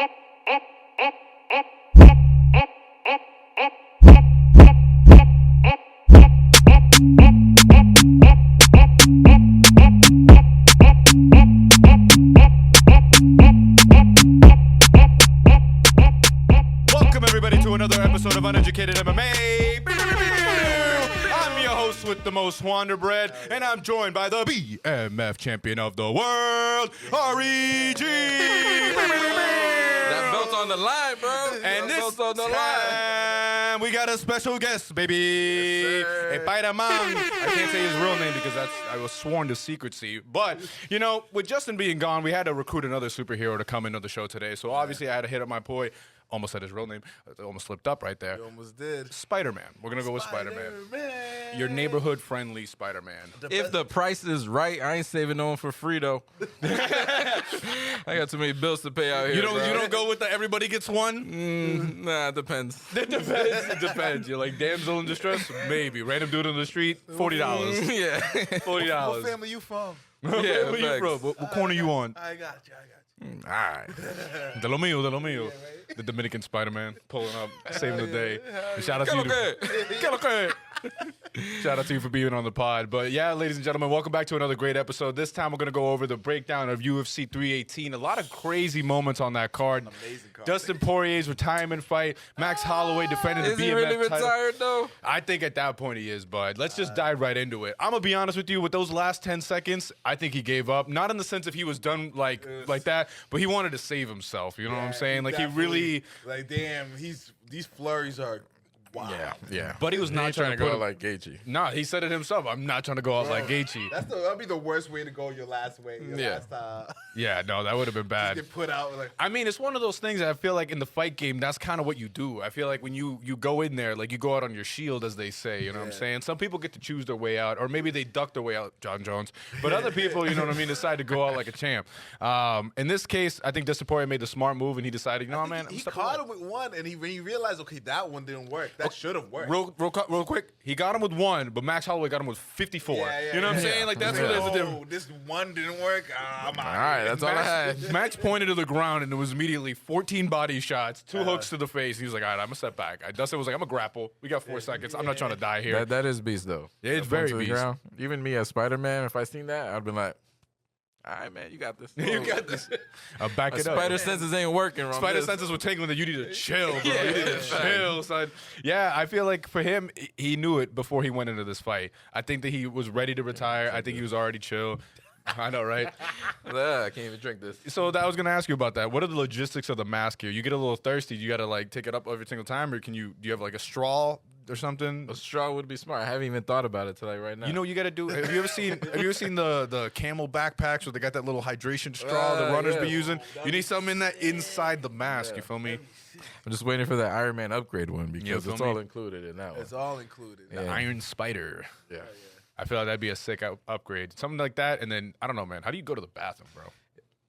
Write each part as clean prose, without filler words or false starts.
Welcome everybody to another episode of Uneducated MMA. I'm your host with the most Wanderbred, and I'm joined by the BMF champion of the world, REG. That belt's on the line, bro. And this belt's on the line. time, we got a special guest, baby. Yes, sir. Spider-Man. I can't say his real name because I was sworn to secrecy. But, you know, with Justin being gone, we had to recruit another superhero to come into the show today. So obviously I had to hit up my boy. Almost said his real name. I almost slipped up right there. You almost did. Spider-Man. We're going to go with Spider-Man. Your neighborhood-friendly Spider-Man. If the price is right, I ain't saving no one for free, though. I got too many bills to pay out here, You bro. don't go with the everybody gets one? Nah, it depends. It depends. It depends. You're like damsel in distress? Maybe. Random dude on the street? $40. Yeah. $40. What family you from? Where you facts. from? What corner you on? I got you. All right. De lo mío. The Dominican Spider-Man pulling up, saving the day. And shout out to you. Shout out to you for being on the pod. But yeah, ladies and gentlemen, welcome back to another great episode. This time we're going to go over the breakdown of UFC 318. A lot of crazy moments on that card. Amazing card. Dustin Poirier's retirement fight. Max Holloway defending the Is BMF he really title. retired, though? I think at that point he is, bud. Let's just dive right into it. I'm going to be honest with you. With those last 10 seconds, I think he gave up. Not in the sense if he was done like that, but he wanted to save himself. You know what I'm saying? Like, he really... Like, damn, these flurries are wild. Yeah. But he was not trying to go go like Gaethje. Nah, he said it himself. I'm not trying to go out like Gaethje. That'd be the worst way to go your last way. Yeah, no, that would have been bad. Get put out like. I mean, it's one of those things that I feel like in the fight game, that's kind of what you do. I feel like when you go in there, like you go out on your shield, as they say, you know what I'm saying? Some people get to choose their way out, or maybe they duck their way out, John Jones. But other people, you know what I mean, decide to go out like a champ. In this case, I think Dustin Poirier made the smart move, and he decided, you know, man, He caught him with one, and when he realized, okay, that one didn't work. That should have worked. Real quick, he got him with one, but Max Holloway got him with 54. You know what I'm saying? Like, that's where there's a difference. This one didn't work. I'm out. All right, that's all I had. Max pointed to the ground, and it was immediately 14 body shots, 2 hooks to the face. He was like, all right, I'm going to step back. Dustin was like, I'm going to grapple. We got 4 seconds. I'm not trying to die here. That is beast, though. Yeah, it's That punch very to the beast. ground. Even me as Spider-Man, if I seen that, I'd been like, all right, man, you got this. You got this. Back it up. Spider senses ain't working wrong. Spider senses were tingling that you need to chill, bro. Yeah, you need to chill, son. Yeah, I feel like for him, he knew it before he went into this fight. I think that he was ready to retire. I think he was already chill. I know, right? I can't even drink this. So I was gonna ask you about that. What are the logistics of the mask here? You get a little thirsty. You gotta like take it up every single time, or do you have like a straw or something? A straw would be smart. I haven't even thought about it till like right now. You know, you gotta do. Have you ever seen the camel backpacks where they got that little hydration straw the runners be using? You need something in that inside the mask. You feel me? I'm just waiting for that Iron Man upgrade one because feel it's me? all included in that one. It's all included. The Iron Spider. Yeah. I feel like that'd be a sick upgrade. Something like that, and then I don't know, man. How do you go to the bathroom, bro?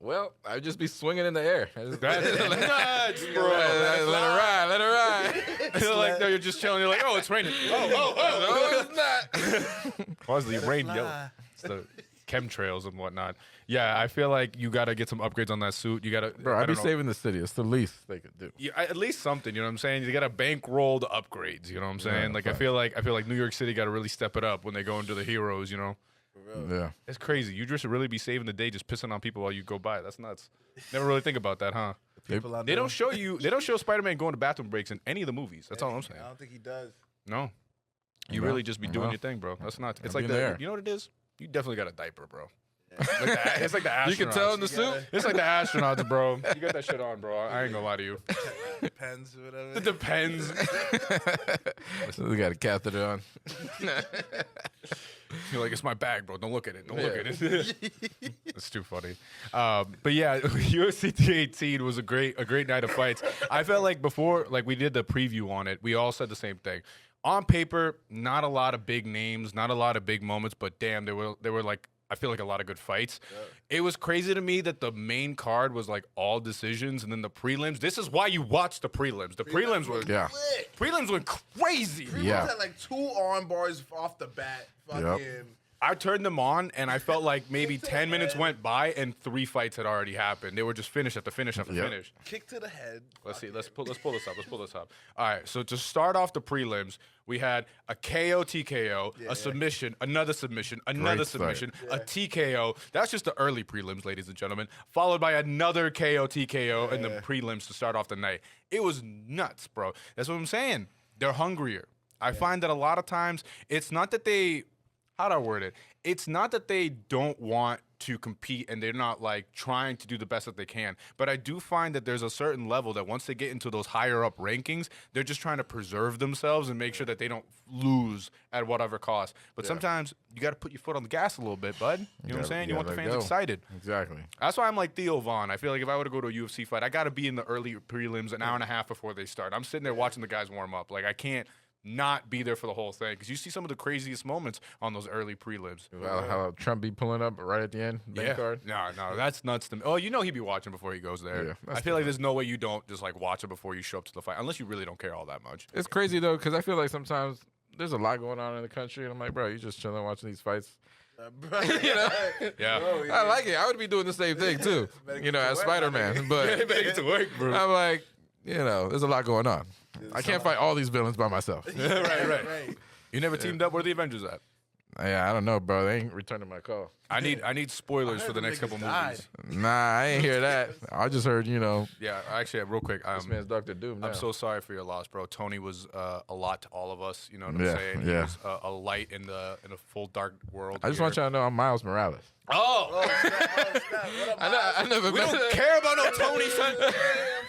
Well, I'd just be swinging in the air. That's nuts, bro. Let her ride. You're like, no, you're just chilling. You're like, oh, it's raining. No, it's not. Honestly, rain, yo. It's the chemtrails and whatnot. Yeah, I feel like you got to get some upgrades on that suit. You got to, Bro, I'd be saving the city. It's the least they could do. Yeah, at least something, you know what I'm saying? You got to bankroll the upgrades, you know what I'm saying? Like, I feel like New York City got to really step it up when they go into the heroes, you know? Yeah. It's crazy. You just really be saving the day just pissing on people while you go by. That's nuts. Never really think about that, huh? They don't show Spider-Man going to bathroom breaks in any of the the That's all I'm saying. I don't think he does. No. You really just be doing your thing, bro. That's nuts. It's like you know what it is? You definitely got a diaper, bro. It's like the astronauts. You can tell in the suit. It's like the astronauts, bro. You got that shit on, bro. I ain't gonna lie to you. Depends, whatever. It depends. We got a catheter on. You're like, it's my bag, bro. Don't look at it. Don't look at it. It's too funny. But yeah, UFC 318 was a great night of fights. I felt like before, like we did the preview on it, we all said the same thing. On paper, not a lot of big names, not a lot of big moments, but damn, there were like, I feel like a lot of good fights. Yeah. It was crazy to me that the main card was like all decisions, and then the prelims. This is why you watch the prelims. The prelims were prelims went crazy. Prelims had like 2 arm bars off the bat. Fucking I turned them on, and I felt like maybe 10 minutes went by, and 3 fights had already happened. They were just finish after finish after finish. Kick to the head. Let's see. Let's pull this up. All right. So to start off the prelims, we had a KO TKO, a submission, another submission, another submission, a TKO. That's just the early prelims, ladies and gentlemen. Followed by another KO TKO in the prelims to start off the night. It was nuts, bro. That's what I'm saying. They're hungrier. I find that a lot of times it's not that they. How do I word it? It's not that they don't want to compete and they're not like trying to do the best that they can. But I do find that there's a certain level that once they get into those higher up rankings, they're just trying to preserve themselves and make sure that they don't lose at whatever cost. But sometimes you got to put your foot on the gas a little bit, bud. You know what I'm saying? You want the fans excited. Exactly. That's why I'm like Theo Vaughn. I feel like if I were to go to a UFC fight, I got to be in the early prelims an hour and a half before they start. I'm sitting there watching the guys warm up. Like I can't not be there for the whole thing because you see some of the craziest moments on those early prelims. How Trump be pulling up right at the end, card. No, that's nuts to me. Oh, you know he'd be watching before he goes there. Yeah, I feel like there's no way you don't just like watch it before you show up to the fight, unless you really don't care all that much. It's crazy though because I feel like sometimes there's a lot going on in the country, and I'm like, bro, you just chilling watching these fights. You know? Yeah. Bro, I like it. I would be doing the same thing too. You know, as Spider-Man, but Better get to work, bro. I'm like, you know, there's a lot going on. I can't fight all these villains by myself. right. You never teamed up where the Avengers at? Yeah, I don't know, bro. They ain't returning my call. I need spoilers for the next couple movies. Nah, I ain't hear that. I just heard, you know, Yeah, actually, real quick. this man's Dr. Doom now. I'm so sorry for your loss, bro. Tony was a lot to all of us. You know what I'm Yeah, saying? yeah. He was a light in a full dark world. I just want y'all to know I'm Miles Morales. Oh, I never we don't care about no Tony, son.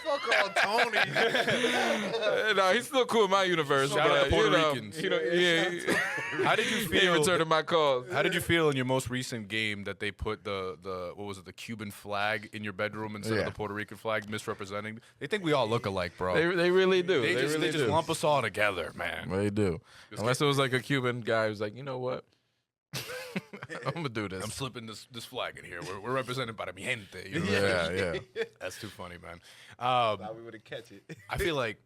Fuck all Tony. No, he's still cool in my universe. Shout out but, to Puerto you know, Ricans. You know, yeah, How did you he ain't feel? returning my calls. How did you feel in your most recent game that they put the what was it, the Cuban flag in your bedroom instead of the Puerto Rican flag, misrepresenting? They think we all look alike, bro. They really do. They really just do. lump us all together, man. They do. Unless it was like a Cuban guy who's like, you know what? I'm gonna do this. I'm slipping this flag in here. We're represented by the mi gente. You know? Yeah. That's too funny, man. Thought we would have catch it. I feel like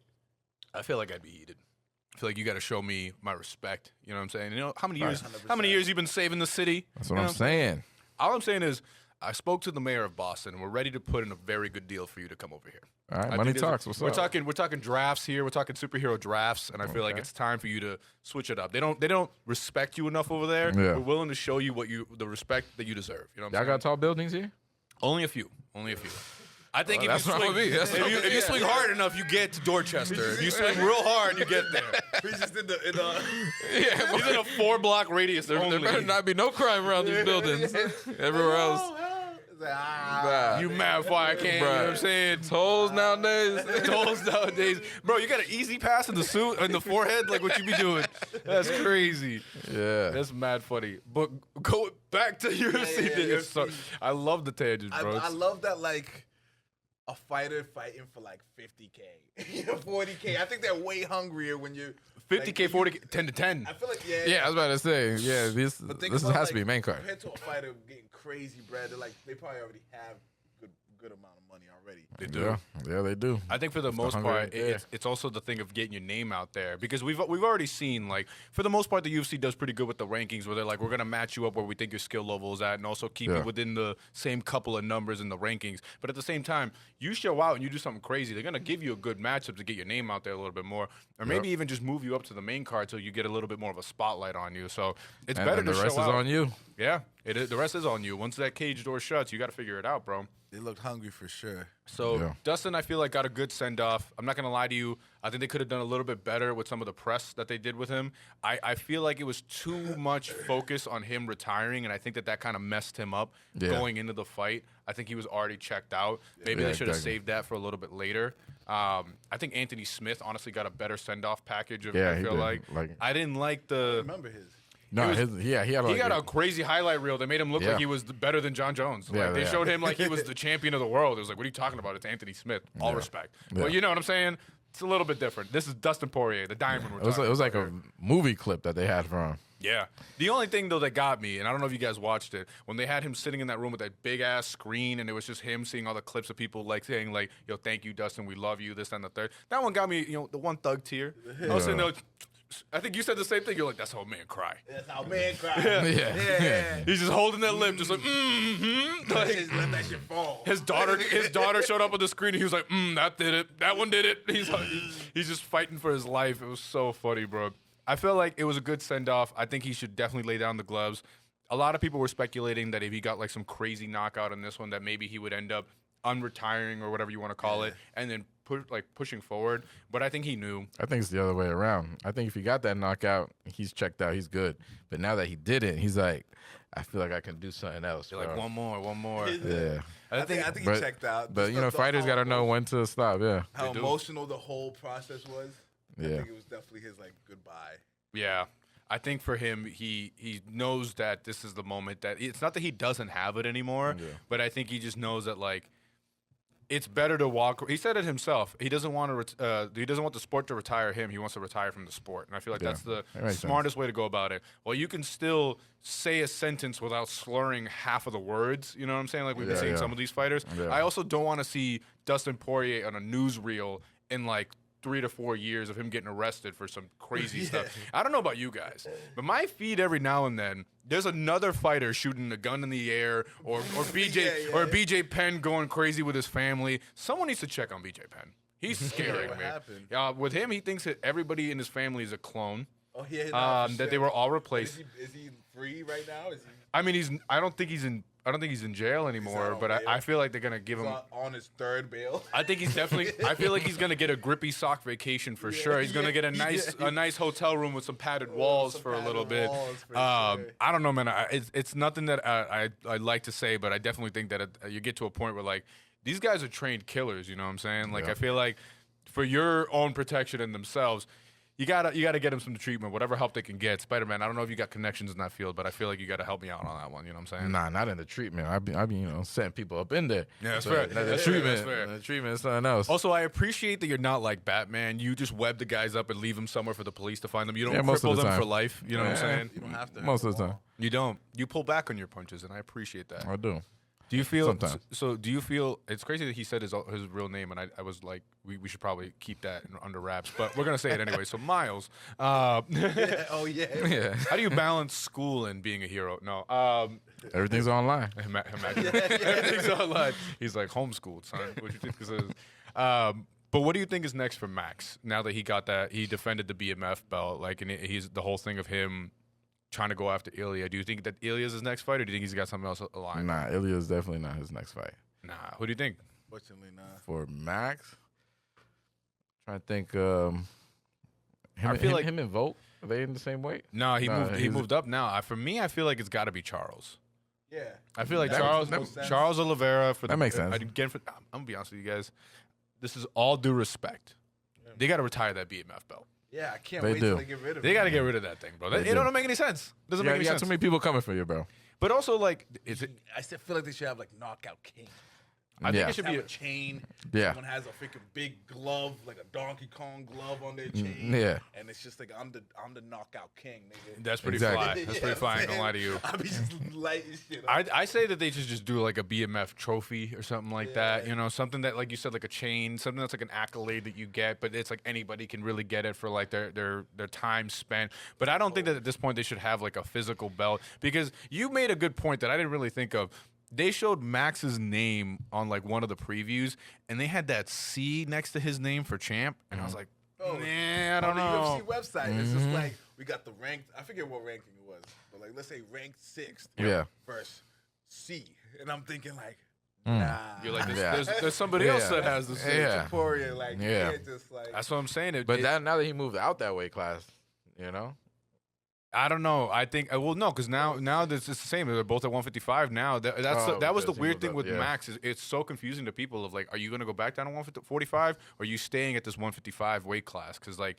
I'd be heated. I feel like you got to show me my respect. You know what I'm saying? You know how many years? 100%. How many years you been saving the city? That's what You I'm know? saying. All I'm saying is, I spoke to the mayor of Boston, and we're ready to put in a very good deal for you to come over here. All right, I money think there's talks. What's we're up? talking drafts here. We're talking superhero drafts, and I feel like Okay. it's time for you to switch it up. They don't respect you enough over there. Yeah. We're willing to show you the respect that you deserve. You know what I'm Y'all saying? got tall buildings here? Only a few. I think Well, if you that's what swing, I mean. That's what I if mean. you swing hard enough, you get to Dorchester. If you swing real hard, you get there. He's just in the Yeah, He's in a 4-block radius there only. better not be no crime around these buildings. Everywhere else, nah. You mad why I can't? You know what I'm saying? Tolls nowadays. Tolls nowadays, bro. You got an easy pass in the suit in the forehead, like what you be doing. That's crazy. Yeah. That's mad funny. But go back to UFC. yeah, thing. It's so, UFC. I love the tangents, bro. I love that, like, a fighter fighting for like 50K, 40K. I think they're way hungrier when you 50K, 40K, 10 to 10. I feel like Yeah, I was about to say. Yeah, this But think has about, to be main card. Compared to a fighter getting crazy bread, they're like they probably already have good amount of money already. They do. Yeah, they do. I think for the most hunger part, right there. it's also the thing of getting your name out there because we've already seen, like, for the most part, the UFC does pretty good with the rankings where they're like, we're gonna match you up where we think your skill level is at, and also keep Yeah. you within the same couple of numbers in the rankings. But at the same time, you show out and you do something crazy, they're gonna give you a good matchup to get your name out there a little bit more, or maybe even just move you up to the main card so you get a little bit more of a spotlight on you. So it's better And to the rest show is out. on you. Yeah, the rest is on you. Once that cage door shuts, you got to figure it out, bro. They looked hungry for sure. So Yeah. Dustin, I feel like got a good send off. I'm not gonna lie to you. I think they could have done a little bit better with some of the press that they did with him. I feel like it was too much focus on him retiring, and I think that kind of messed him up going into the fight. I think he was already checked out. Maybe Yeah, they should have exactly. saved that for a little bit later. I think Anthony Smith honestly got a better send off package. Yeah, I he feel did. like. Like- I didn't like the. Remember his? No, was- he had He like got a crazy highlight reel that made him look Yeah. like he was better than John Jones. Yeah, Like they yeah. showed him like he was the champion of the world. It was like, what are you talking about? It's Anthony Smith. All respect. But you know what I'm saying? It's a little bit different. This is Dustin Poirier, the diamond. We're It was talking like about a here. movie clip that they had from him. Yeah. The only thing though that got me, and I don't know if you guys watched it, when they had him sitting in that room with that big ass screen, and it was just him seeing all the clips of people like saying like, "Yo, thank you, Dustin. We love you." This and the third. That one got me. You know, the one thug tear. I was sitting there. I think you said the same thing. You're like, that's how a man cry. That's how man cry. Yeah. He's just holding that lip, just like, Like, just let that shit fall. His daughter showed up on the screen, and he was like, that did it. That one did it. He's just fighting for his life. It was so funny, bro. I feel like it was a good send-off. I think he should definitely lay down the gloves. A lot of people were speculating that if he got like some crazy knockout in this one, that maybe he would end up unretiring or whatever you want to call it, and then pushing forward. But I think he knew. I think it's the other way around. I think if he got that knockout, he's checked out. He's good. But now that he did it, he's like, I feel like I can do something else. You're like, one more. Yeah. I think he checked out. But, fighters got to know when to stop, yeah. How emotional the whole process was. Yeah. I think it was definitely his, like, goodbye. Yeah. I think for him, he knows that this is the moment that it's not that he doesn't have it anymore, but I think he just knows that, like, it's better to walk. He said it himself. He doesn't want to. He doesn't want the sport to retire him. He wants to retire from the sport, and I feel like that's the smartest way to go about it. Well, you can still say a sentence without slurring half of the words. You know what I'm saying? Like we've been seeing some of these fighters. Yeah. I also don't want to see Dustin Poirier on a newsreel in like 3 to 4 years of him getting arrested for some crazy stuff. I don't know about you guys, but my feed every now and then, there's another fighter shooting a gun in the air, or BJ Penn going crazy with his family. Someone needs to check on BJ Penn. He's scaring me. With him, he thinks that everybody in his family is a clone. Oh yeah, that they were all replaced. Is he free right now? I mean, I don't think he's in jail anymore, but I feel like they're gonna give him on his third bail. I think he's definitely. I feel like he's gonna get a grippy sock vacation for sure. He's gonna get a nice hotel room with some padded walls for a little bit. I don't know, man. It's nothing that I like to say, but I definitely think that you get to a point where like these guys are trained killers. You know what I'm saying? Like I feel like for your own protection and themselves. You gotta get him some treatment, whatever help they can get. Spider-Man, I don't know if you got connections in that field, but I feel like you gotta help me out on that one. You know what I'm saying? Nah, not in the treatment. I be setting people up in there. Yeah, that's fair. The treatment is something else. Also, I appreciate that you're not like Batman. You just web the guys up and leave them somewhere for the police to find them. You don't cripple them for life. You know what I'm saying? You don't have to. Most of the time. You don't. You pull back on your punches, and I appreciate that. I do. Do you feel sometimes? So do you feel it's crazy that he said his real name, and I was like, we should probably keep that under wraps, but we're gonna say it anyway. So Miles, yeah. How do you balance school and being a hero? No, everything's online. Everything's online. He's like homeschooled, son. What you think this is? But what do you think is next for Max now that he got that? He defended the BMF belt, like, and he's the whole thing of him trying to go after Ilya. Do you think that Ilya's his next fight, or do you think he's got something else aligned? Nah, Ilya's definitely not his next fight. Nah, who do you think? Fortunately, not. For Max, trying to think. Him and Volk, are they in the same weight? No, he moved up now. For me, I feel like it's got to be Charles. Yeah, I feel like Charles Oliveira for that makes sense. Again, I'm gonna be honest with you guys. This is all due respect. They got to retire that BMF belt. Yeah, I can't wait till they get rid of it. They got to get rid of that thing, bro. It don't make any sense. Doesn't make any sense. You got too many people coming for you, bro. But also, like, I still feel like they should have like Knockout King. I think it should be a chain. Yeah. Someone has a freaking big glove, like a Donkey Kong glove on their chain. Yeah. And it's just like I'm the Knockout King, nigga. That's pretty fly. That's pretty fly. I ain't gonna lie to you. I be just lighting shit up. I say that they should just do like a BMF trophy or something like that. You know, something that, like you said, like a chain, something that's like an accolade that you get, but it's like anybody can really get it for like their time spent. But I don't think that at this point they should have like a physical belt, because you made a good point that I didn't really think of. They showed Max's name on like one of the previews, and they had that C next to his name for champ, and I was like, nah, I don't know. On the UFC website, it's just like we got the ranked. I forget what ranking it was, but like let's say ranked 6th. Yeah. Versus C, and I'm thinking like, nah. You're like, there's somebody else that has the C. Poirier, like, yeah. Just like. That's what I'm saying. But now that he moved out that weight class, you know. I don't know. I think no, because now it's the same. They're both at 155 now. That was the weird thing with Max. Is it's so confusing to people of like, are you going to go back down to 145, or are you staying at this 155 weight class? Because like,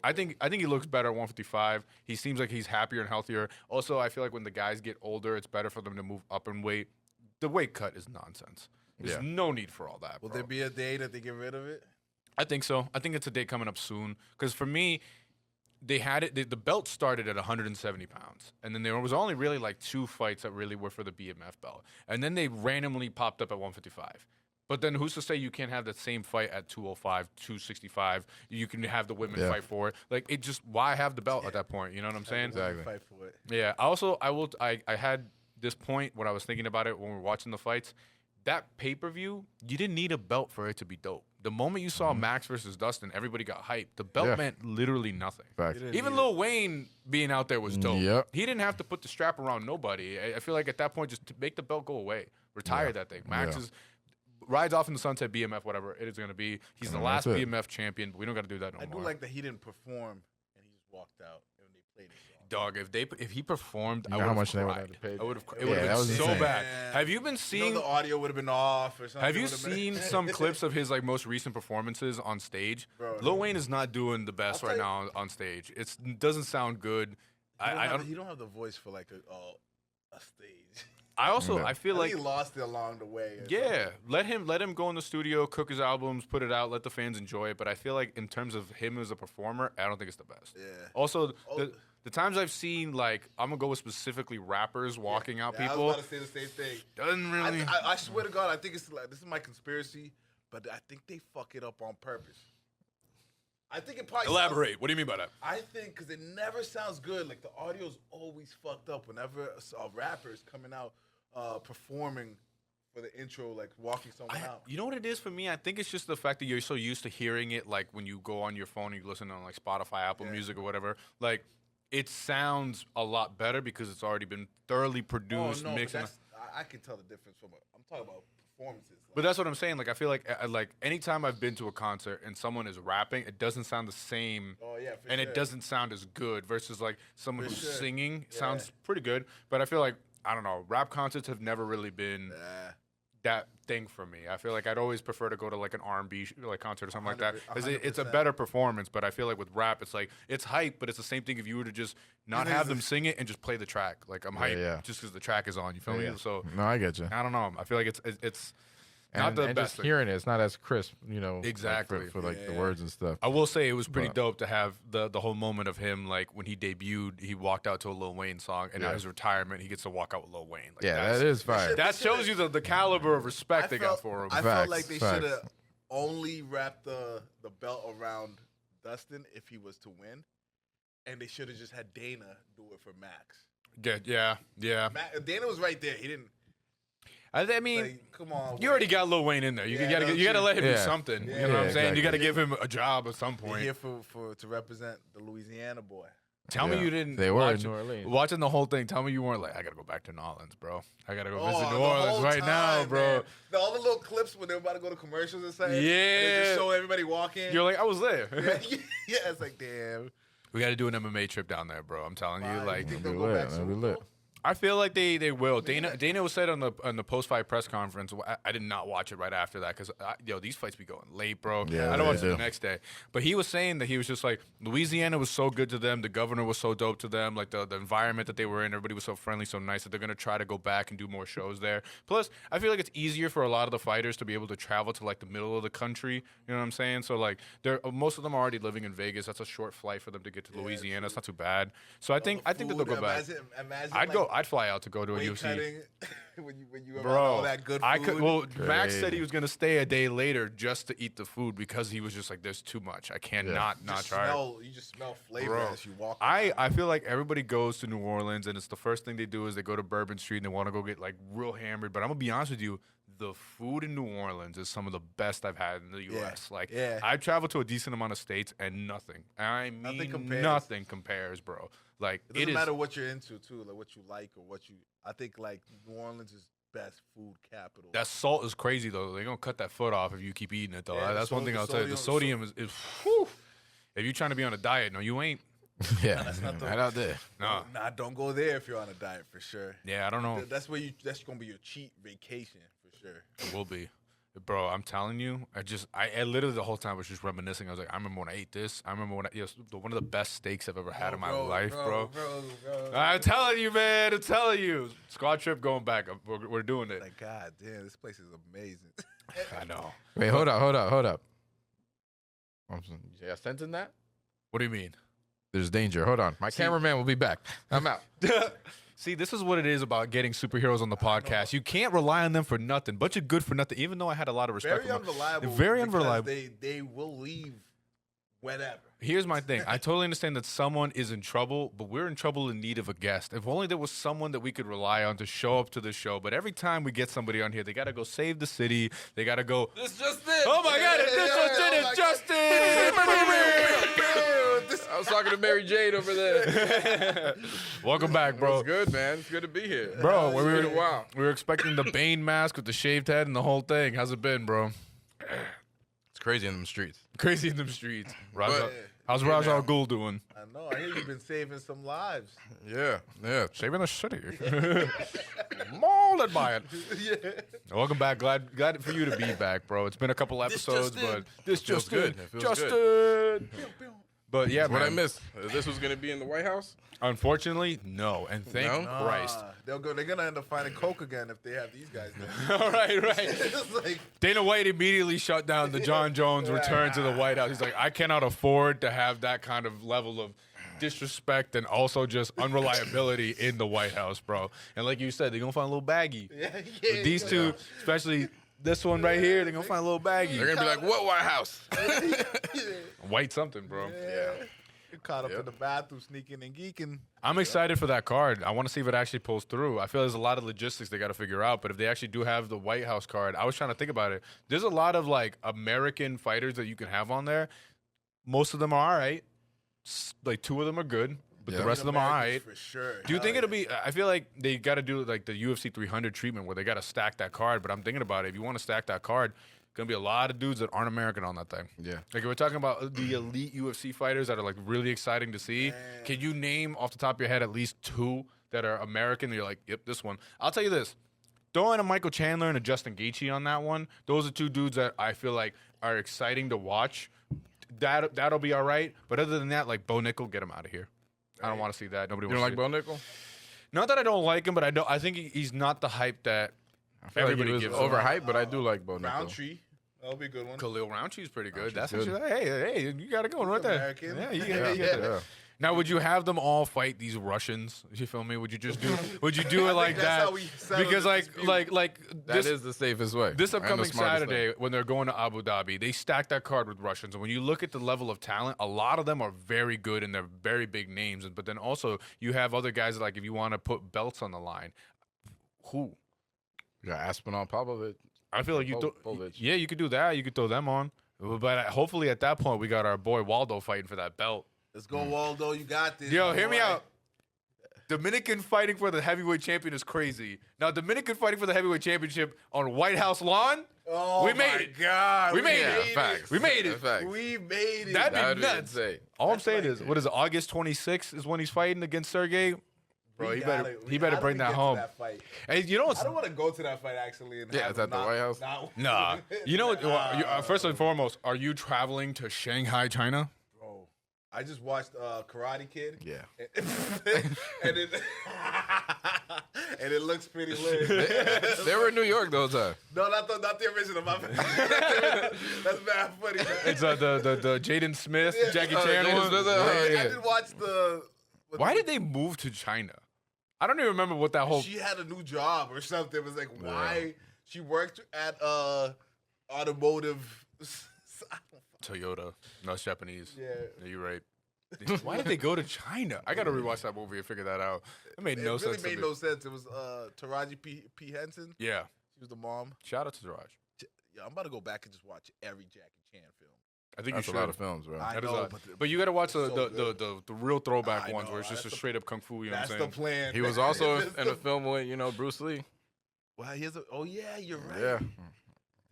I think he looks better at 155. He seems like he's happier and healthier. Also, I feel like when the guys get older, it's better for them to move up in weight. The weight cut is nonsense. There's no need for all that. Will there be a day that they get rid of it? I think so. I think it's a day coming up soon. Because for me, they had it. The belt started at 170 pounds, and then there was only really like 2 fights that really were for the BMF belt, and then they randomly popped up at 155. But then who's to say you can't have that same fight at 205, 265? You can have the women fight for it. Like, it just, why have the belt at that point? You know what I'm saying? Exactly. Fight for it. Yeah. I had this point when I was thinking about it when we were watching the fights. That pay-per-view, you didn't need a belt for it to be dope. The moment you saw Max versus Dustin, everybody got hyped. The belt meant literally nothing. Fact. Even Lil Wayne being out there was dope. Yep. He didn't have to put the strap around nobody. I feel like at that point, just to make the belt go away. Retire that thing. Max rides off in the sunset, BMF, whatever it is going to be. He's the last BMF champion, but we don't got to do that no more. I do like that he didn't perform and he just walked out when they played it. Dog, if he performed, I know would how have much they would cried. have to pay? I would have. It Yeah, would that have been was so insane. bad. Yeah. Have you been seeing? The audio would have been off or something. Have you seen some clips of his like most recent performances on stage? Bro, Lil Wayne is not doing the best right now on stage. It doesn't sound good. He don't have the voice for like a stage. I feel like he lost it along the way. yeah, let him go in the studio, cook his albums, put it out, let the fans enjoy it. But I feel like in terms of him as a performer, I don't think it's the best. Yeah. Also, the times I've seen, like, I'm gonna go with specifically rappers walking out I people. was about to say the same thing. Doesn't really. I swear to God, I think it's like this is my conspiracy, but I think they fuck it up on purpose. I think it probably Elaborate. What do you mean by that? I think because it never sounds good. Like the audio's always fucked up whenever a rapper is coming out performing for the intro, like walking someone out. You know what it is for me? I think it's just the fact that you're so used to hearing it, like when you go on your phone and you listen on like Spotify, Apple Music, or whatever. Like, it sounds a lot better because it's already been thoroughly produced, mixed. I can tell the difference from I'm talking about performances. But that's what I'm saying. Like, I feel like anytime I've been to a concert and someone is rapping, it doesn't sound the same. Oh yeah, for and sure. it doesn't sound as good versus like someone who's sure. singing sounds pretty good. But I feel like, I don't know, rap concerts have never really been that thing for me. I feel like I'd always prefer to go to like an R&B like concert or something like that. 'Cause it's a better performance, but I feel like with rap, it's like, it's hype, but it's the same thing if you were to just not have them sing it and just play the track. Like, I'm hyped just because the track is on. You feel me? So No, I get you. I don't know. I feel like it's not the and best just thing. hearing it, it's not as crisp, you know. like, Exactly. for like the words and stuff. I will say it was pretty dope to have the whole moment of him, like when he debuted, he walked out to a Lil Wayne song, and at his retirement, he gets to walk out with Lil Wayne. Like, Yeah, that is fire. That shows you the caliber of respect they got for him. I felt Facts, like they facts. should have only wrapped the belt around Dustin if he was to win, and they should have just had Dana do it for Max. Yeah. Dana was right there. He didn't. I mean, Like, come on. you already got Lil Wayne in there. You Yeah, gotta let him do Yeah. something. Yeah, You know what I'm saying? exactly. You gotta give him a job at some They're point. here to represent the Louisiana boy. Tell me Yeah. you didn't. They were watch, in New Orleans. Watching the whole thing, tell me you weren't like, I gotta go back to New Orleans, bro. I gotta go visit New the Orleans whole right now, time, bro. man. All the little clips when they were about to go to commercials and stuff. They Yeah. just show everybody walking. You're like, I was there. yeah, it's like, damn. We got to do an MMA trip down there, bro. I'm telling you, like, think That'd they'll be go lit. back That'd be soon, lit. though? I feel like they will. Dana was said on the post-fight press conference. I did not watch it right after that because these fights be going late, bro. Yeah, I don't watch they it the do. next day. But he was saying that he was just like, Louisiana was so good to them. The governor was so dope to them. Like the environment that they were in, everybody was so friendly, so nice that they're gonna try to go back and do more shows there. Plus, I feel like it's easier for a lot of the fighters to be able to travel to like the middle of the country. You know what I'm saying? So like, most of them are already living in Vegas. That's a short flight for them to get to Louisiana. It's not too bad. So I think that they'll go back. Imagine I'd fly out to go to a weight UFC. cutting when you have Bro, all that good food. Max said Crazy. he was gonna stay a day later just to eat the food because he was just like, "There's too much. I cannot not try it." You just smell flavor Bro, as you walk. I feel like everybody goes to New Orleans and it's the first thing they do is they go to Bourbon Street and they want to go get like real hammered. But I'm gonna be honest with you, the food in New Orleans is some of the best I've had in the U.S. Like, I've traveled to a decent amount of states and nothing. I mean, nothing compares, bro. Like, It doesn't matter what you're into too, like what you like or what you. I think like New Orleans is best food capital. That salt is crazy though. They're gonna cut that foot off if you keep eating it though. Yeah, That's one thing I'll tell you. The sodium is whew. If you're trying to be on a diet, no, you ain't. Yeah, that's not the- right out there. No. Nah, don't go there if you're on a diet for sure. Yeah, I don't know. That's that's gonna be your cheat vacation for sure. It will be. Bro, I'm telling you, I literally the whole time was just reminiscing. I was like, I remember when I ate this. I remember when it was one of the best steaks I've ever had in my life, bro. I'm telling you, man. I'm telling you. Squad trip going back. We're doing it. Like, God damn, this place is amazing. I know. Wait, hold up. Yeah, sensing that? What do you mean? There's danger. Hold on. My cameraman will be back. I'm out. See, this is what it is about getting superheroes on the podcast. You can't rely on them for nothing. Bunch of good for nothing. Even though I had a lot of respect Very for them. unreliable. Very because unreliable. They will leave whenever. Here's my thing. I totally understand that someone is in trouble, but we're in trouble in need of a guest. If only there was someone that we could rely on to show up to the show. But every time we get somebody on here, they got to go save the city. They got to go. This just it. Oh my God! It's Justin! It's Justin! I was talking to Mary Jade over there. Welcome back, bro. It's good, man. It's good to be here. Bro, It's been a while. we were expecting the Bane mask with the shaved head and the whole thing. How's it been, bro? It's crazy in them streets. Crazy in them streets. Raja, But- how's Raj Al Ghul doing? I know. I hear you've been saving some lives. Yeah. Saving the city. Mauled by it. Yeah. Welcome back. Glad for you to be back, bro. It's been a couple episodes, just in. but this Feels just good. in. It feels Justin. good. But yeah, What I man. missed. This was gonna be in the White House. Unfortunately, no. And thank No? Christ. They're gonna end up finding coke again if they have these guys there. All right. It's like, Dana White immediately shut down the John Jones return to the White House. He's like, I cannot afford to have that kind of level of disrespect and also just unreliability in the White House, bro. And like you said, they're going to find a little baggy. But these two, especially this one right here, they're going to find a little baggy. They're gonna be like, "What White House?" White something, bro. Yeah. Get caught up Yep. in the bathroom, sneaking and geeking. I'm excited for that card. I want to see if it actually pulls through. I feel there's a lot of logistics they got to figure out. But if they actually do have the White House card, I was trying to think about it. There's a lot of like American fighters that you can have on there. Most of them are all right. Like 2 of them are good, but the Yeah. rest of them are all right. For sure. Do you think Hell it'll be? I feel like they got to do like the UFC 300 treatment where they got to stack that card. But I'm thinking about it. If you want to stack that card, gonna be a lot of dudes that aren't American on that thing. Yeah. Like if we're talking about the elite UFC fighters that are like really exciting to see. Can you name off the top of your head at least 2 that are American? And you're like, yep, this one. I'll tell you this. Throw in a Michael Chandler and a Justin Gaethje on that one. Those are 2 dudes that I feel like are exciting to watch. That'll be all right. But other than that, like Bo Nickel, get him out of here. I don't want to see that. Nobody You wants don't to like see Bo Nickel? Not that I don't like him, but I think he's not the hype that I feel like everybody he was gives him. overhyped, but I do like Bo Nickel. Roundtree. That'll be a good one. Khalil Roundtree's pretty good. Roundtree's That's good. actually, hey, you got it going right there. American. Yeah, you Yeah, get it. Yeah. Now, would you have them all fight these Russians? You feel me? Would you just do? Would you do it like that's that? how we settle Because the like dispute. That is the safest way. this and the upcoming smartest Saturday way. when they're going to Abu Dhabi, they stack that card with Russians. And when you look at the level of talent, a lot of them are very good and they're very big names. But then also you have other guys like if you want to put belts on the line, who? You got Aspinall, Pavlovich. I feel like you Povich. yeah, you could do that. You could throw them on. But hopefully at that point we got our boy Waldo fighting for that belt. Let's go, Waldo. You got this. Yo, my hear me boy. out. Dominican fighting for the heavyweight champion is crazy. Now, Dominican fighting for the heavyweight championship on White House lawn, Oh, We made my it. God. We made Yeah, it. facts. We made it. Facts. We made it. That'd That be would nuts. insane. All I'm That's saying like- is, what is it? August 26th is when he's fighting against Sergey. Bro, We he gotta- better we- he better how do bring we that get to home. that fight? Hey, you know what's I don't want to go to that fight actually. And Yeah, have it's at the not- White House. not- nah? You know what? First and foremost, are you traveling to Shanghai, China? Bro, I just watched Karate Kid. Yeah. and it and it looks pretty lit. They were in New York the whole time. No, not the original. My bad. That's bad funny. Man. It's the Jaden Smith, Yeah. Jackie Oh, Chan Jaden one. Smith, I did watch the. Why did they move to China? I don't even remember what that whole. She had a new job or something. It was like why she worked at automotive. Toyota. No, it's Japanese. Yeah. You're right. Why did they go to China? I gotta rewatch that movie and figure that out. It made no It really sense. made to me. no sense. It was Taraji P. Henson. Yeah. She was the mom. Shout out to Raj. Yeah, I'm about to go back and just watch every Jackie Chan film. I think That's you a should. lot of films, bro. I That is know, a lot. but But you gotta watch so the good. real throwback I ones know, where it's just a that's the- straight up kung fu. You know what That's I'm the saying? plan. He was also in a film with, Bruce Lee. Well, oh yeah, you're right. Yeah.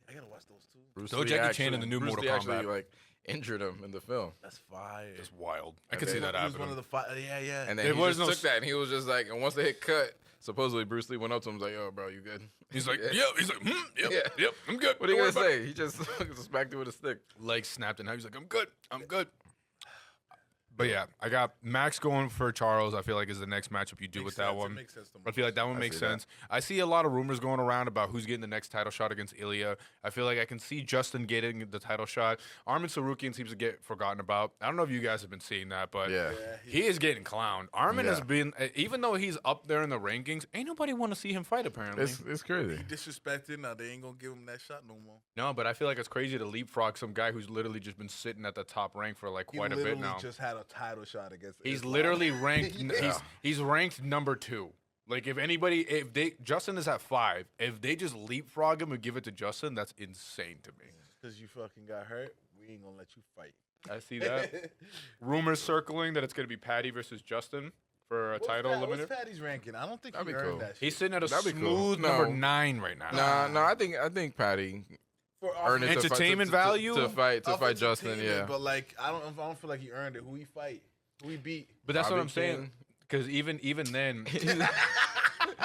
I gotta watch those too. Bruce Throw Lee Jackie actually, Chan in the new Bruce Mortal Lee actually, Kombat. injured him in the film. That's fire. It's wild. I And could see then that He was one of happening. the yeah. And then There he was just no took that, and he was just like, and once they hit cut, supposedly Bruce Lee went up to him and was like, "Yo, bro, you good?" He's like, Yeah. yep. He's like, yep, Yeah. yep. I'm good. What are you Don't gonna worry about say? He just smacked it with a stick. it. Leg snapped, and now he's like, I'm good. I'm good. But yeah, I got Max going for Charles. I feel like is the next matchup you do with that one. It makes sense to I feel like that one makes see that. sense. I see a lot of rumors going around about who's getting the next title shot against Ilya. I feel like I can see Justin getting the title shot. Armin Sarukian seems to get forgotten about. I don't know if you guys have been seeing that, but Yeah. he is getting clowned. Armin has Yeah. been, even though he's up there in the rankings, ain't nobody want to see him fight apparently. It's crazy. He disrespected. Now they ain't gonna give him that shot no more. No, but I feel like it's crazy to leapfrog some guy who's literally just been sitting at the top rank for like quite a He bit literally now. just had a title shot against. He's Islam. literally ranked. Yeah. He's ranked number 2. Like Justin is at 5. If they just leapfrog him and give it to Justin, that's insane to me. Because you fucking got hurt, we ain't gonna let you fight. I see that. Rumors circling that it's gonna be Patty versus Justin for a title eliminator. What's Patty's ranking? I don't think That'd he be earned cool. that shit. He's sitting at a That'd be cool. smooth No. number 9 right now. No, I think Patty For earned it Entertainment value? to fight off Justin. entertainment, Yeah, but like I don't feel like he earned it. Who he fight? Who he beat? But that's what Bobby I'm saying. King. Because even then,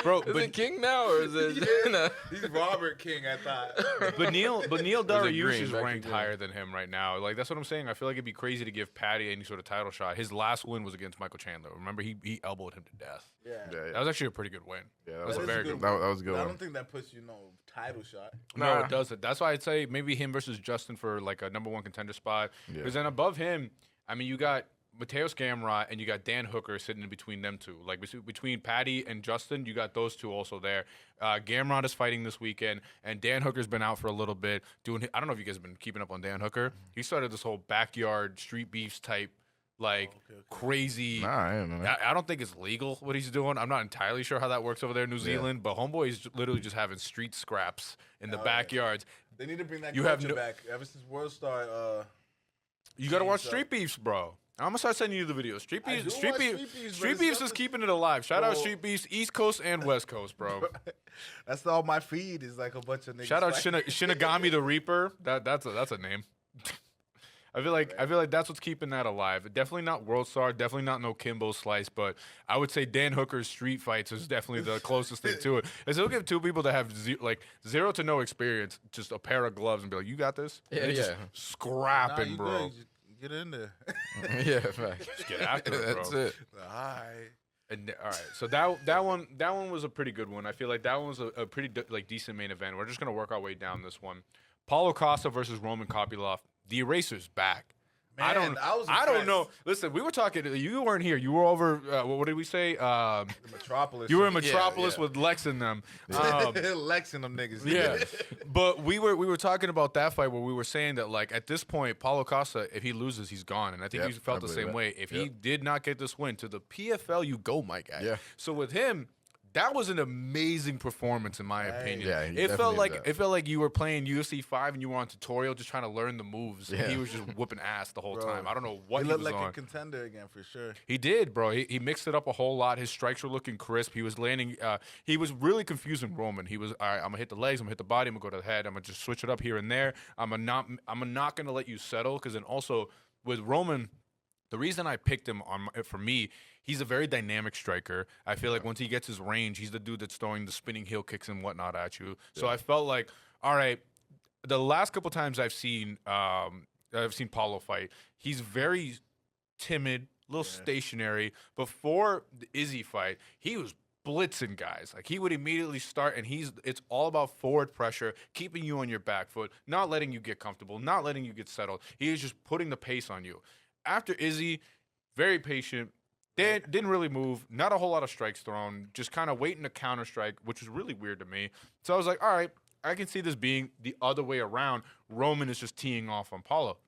bro. is But it King now or is it? No. He's Robert King, I thought. But Neil Green, Dariush is Becky ranked Green. higher than him right now. Like that's what I'm saying. I feel like it'd be crazy to give Patty any sort of title shot. His last win was against Michael Chandler. Remember, he elbowed him to death. Yeah. That was actually a pretty good win. Yeah, that was a is very a good. good Win. That was a good I one. don't think that puts you title shot. No, Nah. it doesn't. That's why I'd say maybe him versus Justin for like a number 1 contender spot. Yeah. Because then above him, I mean, you got Mateus Gamrot and you got Dan Hooker sitting in between them two. Like between Patty and Justin, you got those two also there. Gamrot is fighting this weekend, and Dan Hooker's been out for a little bit. I don't know if you guys have been keeping up on Dan Hooker. He started this whole backyard street beefs type, like crazy. Nah, I am. Man. I don't think it's legal what he's doing. I'm not entirely sure how that works over there in New Zealand, but homeboy is literally just having street scraps in the backyards. They need to bring that You have culture no- back. Ever since World Star, You got to watch Jeez, Street Beefs, bro. I'm gonna start sending you the videos. Street I Beefs, do Street watch Beefs, Street Beefs, but Street it's Beefs is nothing- keeping it alive. Shout out Well- Street Beefs, East Coast and West Coast, bro. that's all my feed is like a bunch of niggas. Shout out fighting. Shinigami the Reaper. That's a name. I feel like that's what's keeping that alive. Definitely not World Star. Definitely not no Kimbo Slice. But I would say Dan Hooker's street fights is definitely the closest thing to it. Is he'll give two people that have zero to no experience just a pair of gloves and be like, "You got this." Yeah, And they just yeah. Nah, scrapping, you bro. good. You get in there. Yeah, fact. Just get after it, bro. That's it. All right. And all right, so that one was a pretty good one. I feel like that one was a pretty decent main event. We're just gonna work our way down this one. Paulo Costa versus Roman Kopylov. The Eraser's back. Man, I don't impressed. know. Listen, we were talking. You weren't here. You were over. What did we say? The Metropolis. You were in Metropolis yeah. with Lex and them. Lex and them niggas. Yeah, but we were talking about that fight where we were saying that like at this point, Paulo Costa, if he loses, he's gone, and I think Yep, he felt I the believe same that. way. If he Yep. did not get this win, to the PFL you go, my guy. Yeah. So with him, that was an amazing performance in my opinion. Yeah, he it felt definitely like did that. it felt like you were playing UFC 5 and you were on tutorial just trying to learn the moves. And Yeah. he was just whooping ass the whole Bro, time. I don't know what He he, looked was like on. a contender again for sure. He did, bro. He mixed it up a whole lot. His strikes were looking crisp. He was landing. He was really confusing Roman. He was all right. I'm gonna hit the legs. I'm gonna hit the body. I'm gonna go to the head. I'm gonna just switch it up here and there. I'm not gonna let you settle. Because then also with Roman, the reason I picked him for me, he's a very dynamic striker. I feel like once he gets his range, he's the dude that's throwing the spinning heel kicks and whatnot at you. So I felt like, all right, the last couple times I've seen Paulo fight, he's very timid, a little stationary. Before the Izzy fight, he was blitzing guys. Like he would immediately start, and it's all about forward pressure, keeping you on your back foot, not letting you get comfortable, not letting you get settled. He is just putting the pace on you. After Izzy, very patient. Didn't really move. Not a whole lot of strikes thrown. Just kind of waiting to counter strike, which was really weird to me. So I was like, all right, I can see this being the other way around. Roman is just teeing off on Paulo.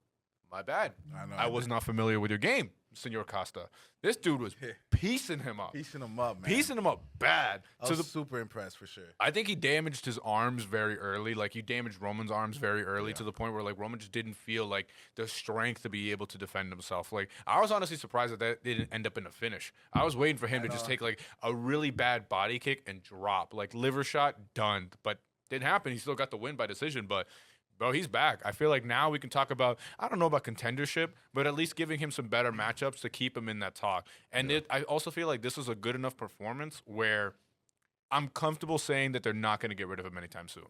My bad. I was not familiar with your game, Senor Costa. This dude was piecing him up. Piecing him up, man. Piecing him up bad. I was super impressed for sure. I think he damaged his arms very early. Like, he damaged Roman's arms very early to the point where, like, Roman just didn't feel, like, the strength to be able to defend himself. Like, I was honestly surprised that didn't end up in a finish. I was waiting for him to just take, like, a really bad body kick and drop. Like, liver shot, done. But didn't happen. He still got the win by decision, but... Bro, he's back. I feel like now we can talk about, I don't know about contendership, but at least giving him some better matchups to keep him in that talk. And I also feel like this is a good enough performance where I'm comfortable saying that they're not going to get rid of him anytime soon.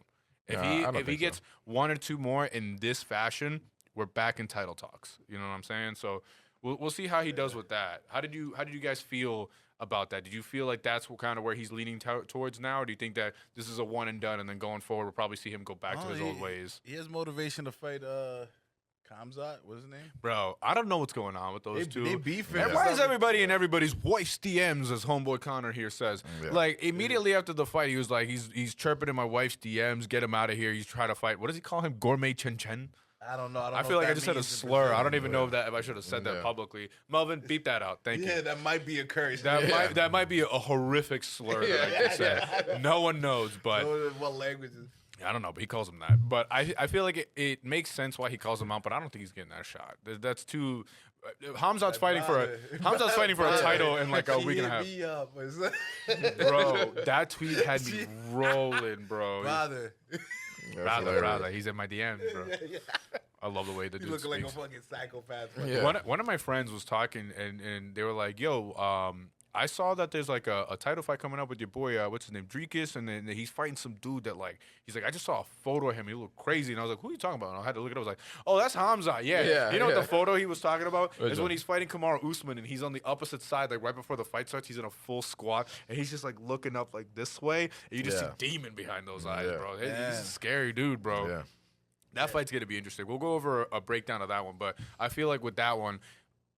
If I don't he think gets one or two more in this fashion, we're back in title talks. You know what I'm saying? So We'll see how he does with that. How did you guys feel about that? Did you feel like that's kind of where he's leaning towards now, or do you think that this is a one and done, and then going forward we'll probably see him go back to his old ways? He has motivation to fight Kamzat. What's his name? Bro, I don't know what's going on with those two. They beefing. And why is everybody in everybody's wife's DMs, as homeboy Connor here says? Yeah. Like, immediately after the fight, he was like, he's chirping in my wife's DMs, get him out of here. He's trying to fight. What does he call him? Gourmet Chen Chen? I don't know. I feel like I just said a slur. I don't even know if I should have said that publicly. Melvin, beep that out. Thank you. Yeah, that might be a curse. That might be a horrific slur that I just said. No one knows, but What language is? I don't know, but he calls him that. But I feel like it makes sense why he calls him out, but I don't think he's getting that shot. That's too. Hamzat's fighting for a title in like a week and a half. Bro, that tweet had me rolling, bro. Brother. He's in my DMs, bro. I love the way the dude looking like a speaks. fucking psychopath. Yeah. One of my friends was talking, and they were like, yo, I saw that there's like a title fight coming up with your boy, what's his name, Drekus, and then he's fighting some dude that like, he's like, I just saw a photo of him, he looked crazy, and I was like, who are you talking about? And I had to look it up, I was like, oh, that's Hamza, yeah. You know what the photo he was talking about? Is when he's fighting Kamaru Usman, and he's on the opposite side, like right before the fight starts, he's in a full squat, and he's just like looking up like this way, and you just see demon behind those eyes, bro. He's a scary dude, bro. Yeah. That fight's going to be interesting. We'll go over a breakdown of that one, but I feel like with that one,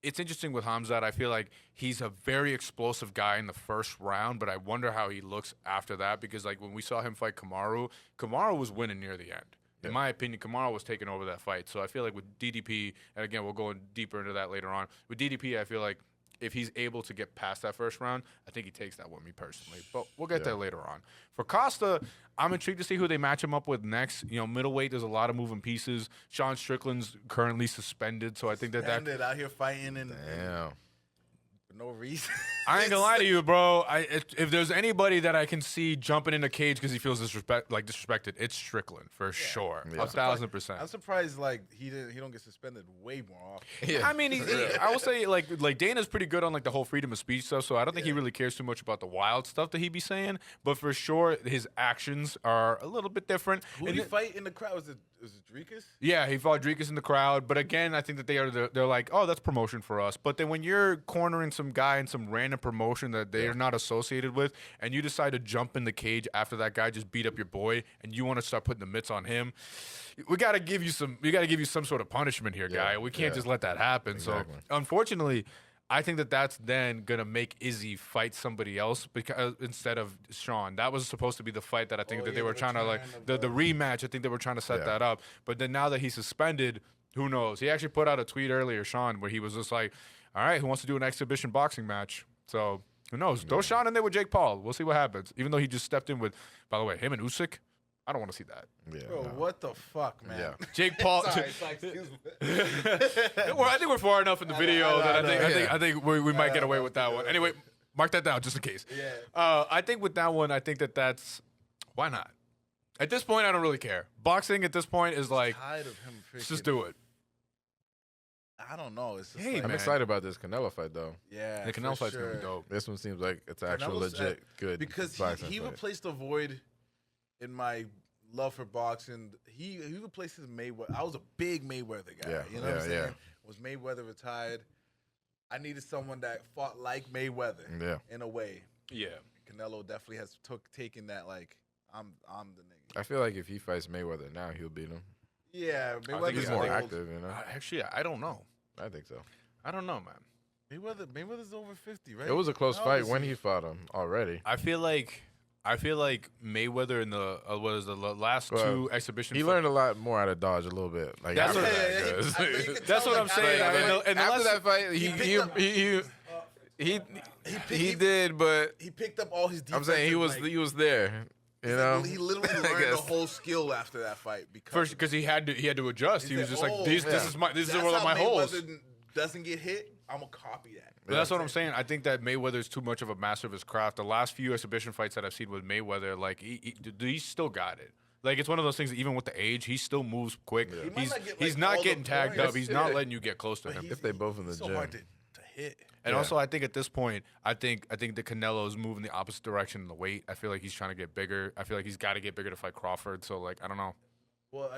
it's interesting with Hamzat. I feel like he's a very explosive guy in the first round, but I wonder how he looks after that because, like, when we saw him fight Kamaru was winning near the end. In my opinion, Kamaru was taking over that fight. So I feel like with DDP, and again, we'll go deeper into that later on. With DDP, I feel like if he's able to get past that first round, I think he takes that with me personally. But we'll get there later on. For Costa, I'm intrigued to see who they match him up with next. You know, middleweight, there's a lot of moving pieces. Sean Strickland's currently suspended, so I think that out here fighting and for no reason. I ain't gonna lie to you, bro. If there's anybody that I can see jumping in a cage because he feels disrespected, it's Strickland for sure, 1,000%. I'm surprised like he don't get suspended way more often. Yeah. I mean, I will say like Dana's pretty good on like the whole freedom of speech stuff, so I don't think he really cares too much about the wild stuff that he be saying. But for sure, his actions are a little bit different. Who did he fight in the crowd? Was it Drekus? Yeah, he fought Drekus in the crowd. But again, I think that they're like, oh, that's promotion for us. But then when you're cornering some guy in some random promotion that they're not associated with, and you decide to jump in the cage after that guy just beat up your boy, and you want to start putting the mitts on him, we got to give you some sort of punishment here, guy. We can't just let that happen. Exactly. So unfortunately, I think that that's then gonna make Izzy fight somebody else because instead of Sean. That was supposed to be the fight that I think that they were trying to like the rematch. I think they were trying to set that up. But then now that he's suspended, who knows? He actually put out a tweet earlier, Sean, where he was just like, "All right, who wants to do an exhibition boxing match?" So who knows? Throw Sean in there with Jake Paul. We'll see what happens. Even though he just stepped in with, by the way, him and Usyk. I don't want to see that. Yeah, bro, what the fuck, man? Yeah. Jake Paul. Sorry, excuse me. Well, I think we're far enough in the video that I think we might get away with that one. Anyway, mark that down just in case. Yeah. I think with that one, I think that's why not. At this point, I don't really care. Boxing at this point is like, Tired of him let's just do it. I don't know. It's just Hey, like, I'm man. excited about this Canelo fight, though. yeah, The Canelo for fight's gonna be sure. dope. This one seems like it's actual Canelo's, legit good because boxing he fight. replaced the void in my love for boxing. He replaced his Mayweather. I was a big Mayweather guy. Yeah, You know what I'm yeah, saying? Was Mayweather retired? I needed someone that fought like Mayweather. Yeah. In a way, Yeah. Canelo definitely has taken that like I'm the nigga. I feel like if he fights Mayweather now, he'll beat him. Yeah, think Mayweather's He's Yeah, more old. active, you know. Actually, I don't know. I think so. I don't know, man. Mayweather's over 50, right? It was a close How fight old is when he fought him already. I feel like Mayweather in the last Well, two exhibition. He learned a lot more out of Dodge a little bit. Like That's after what- that, Yeah, yeah, 'cause- I think you could That's tell, what like, I'm saying. after I mean, and the after last- that fight, he did, but he picked up all his. I'm saying he was there. You know, he literally I learned the guess. whole skill after that fight First, because he had to adjust. He was just like, this is That's one of how my holes. Mayweather doesn't get hit. I'm gonna copy that. But that's what I'm saying. I think that Mayweather's too much of a master of his craft. The last few exhibition fights that I've seen with Mayweather, like he still got it. Like it's one of those things that even with the age, he still moves quick. He might not get, He's like, not all the getting tagged points. up. He's not letting you get close to him. If they both in the It's so gym. hard to hit. And also, I think at this point, I think the Canelo's moving the opposite direction in the weight. I feel like he's trying to get bigger. I feel like he's got to get bigger to fight Crawford. So like, I don't know. Well,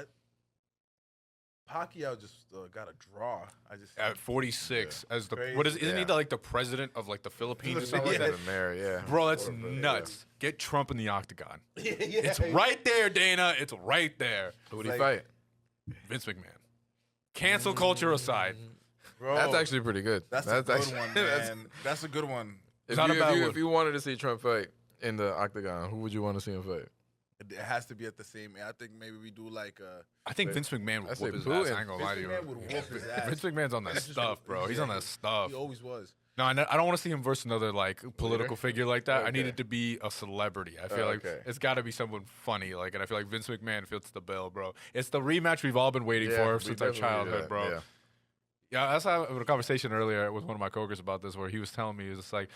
Pacquiao just got a draw. I just At 46, as the Crazy. what is? Isn't he Yeah. like the president of like the Philippines or something like Yeah. that? The mayor, yeah. Bro, that's Or- nuts. Get Trump in the octagon. yeah, It's right there, Dana. It's right there. Who would he Like- fight? Vince McMahon. Cancel culture aside. bro. That's actually pretty good. that's a good actually- one, that's- man. That's a good one. If Not you, a bad if, you, one. if you wanted to see Trump fight in the octagon, who would you want to see him fight? It has to be at the same. I think maybe we do like I think But Vince McMahon I would say whoop his Putin. ass. I ain't gonna lie to you. Vince McMahon would whoop his ass. Vince McMahon's on that That's just stuff, bro. He's on that stuff. He always was. No, I don't want to see him versus another like political figure like that. I Okay. need it to be a celebrity. I feel like Okay. it's got to be someone funny. Like, and I feel like Vince McMahon fits the bill, bro. It's the rematch we've all been waiting for we since our definitely do childhood, that, bro. Yeah. Yeah, that's how I had a conversation earlier with one of my coworkers about this, where he was telling me, he was just like,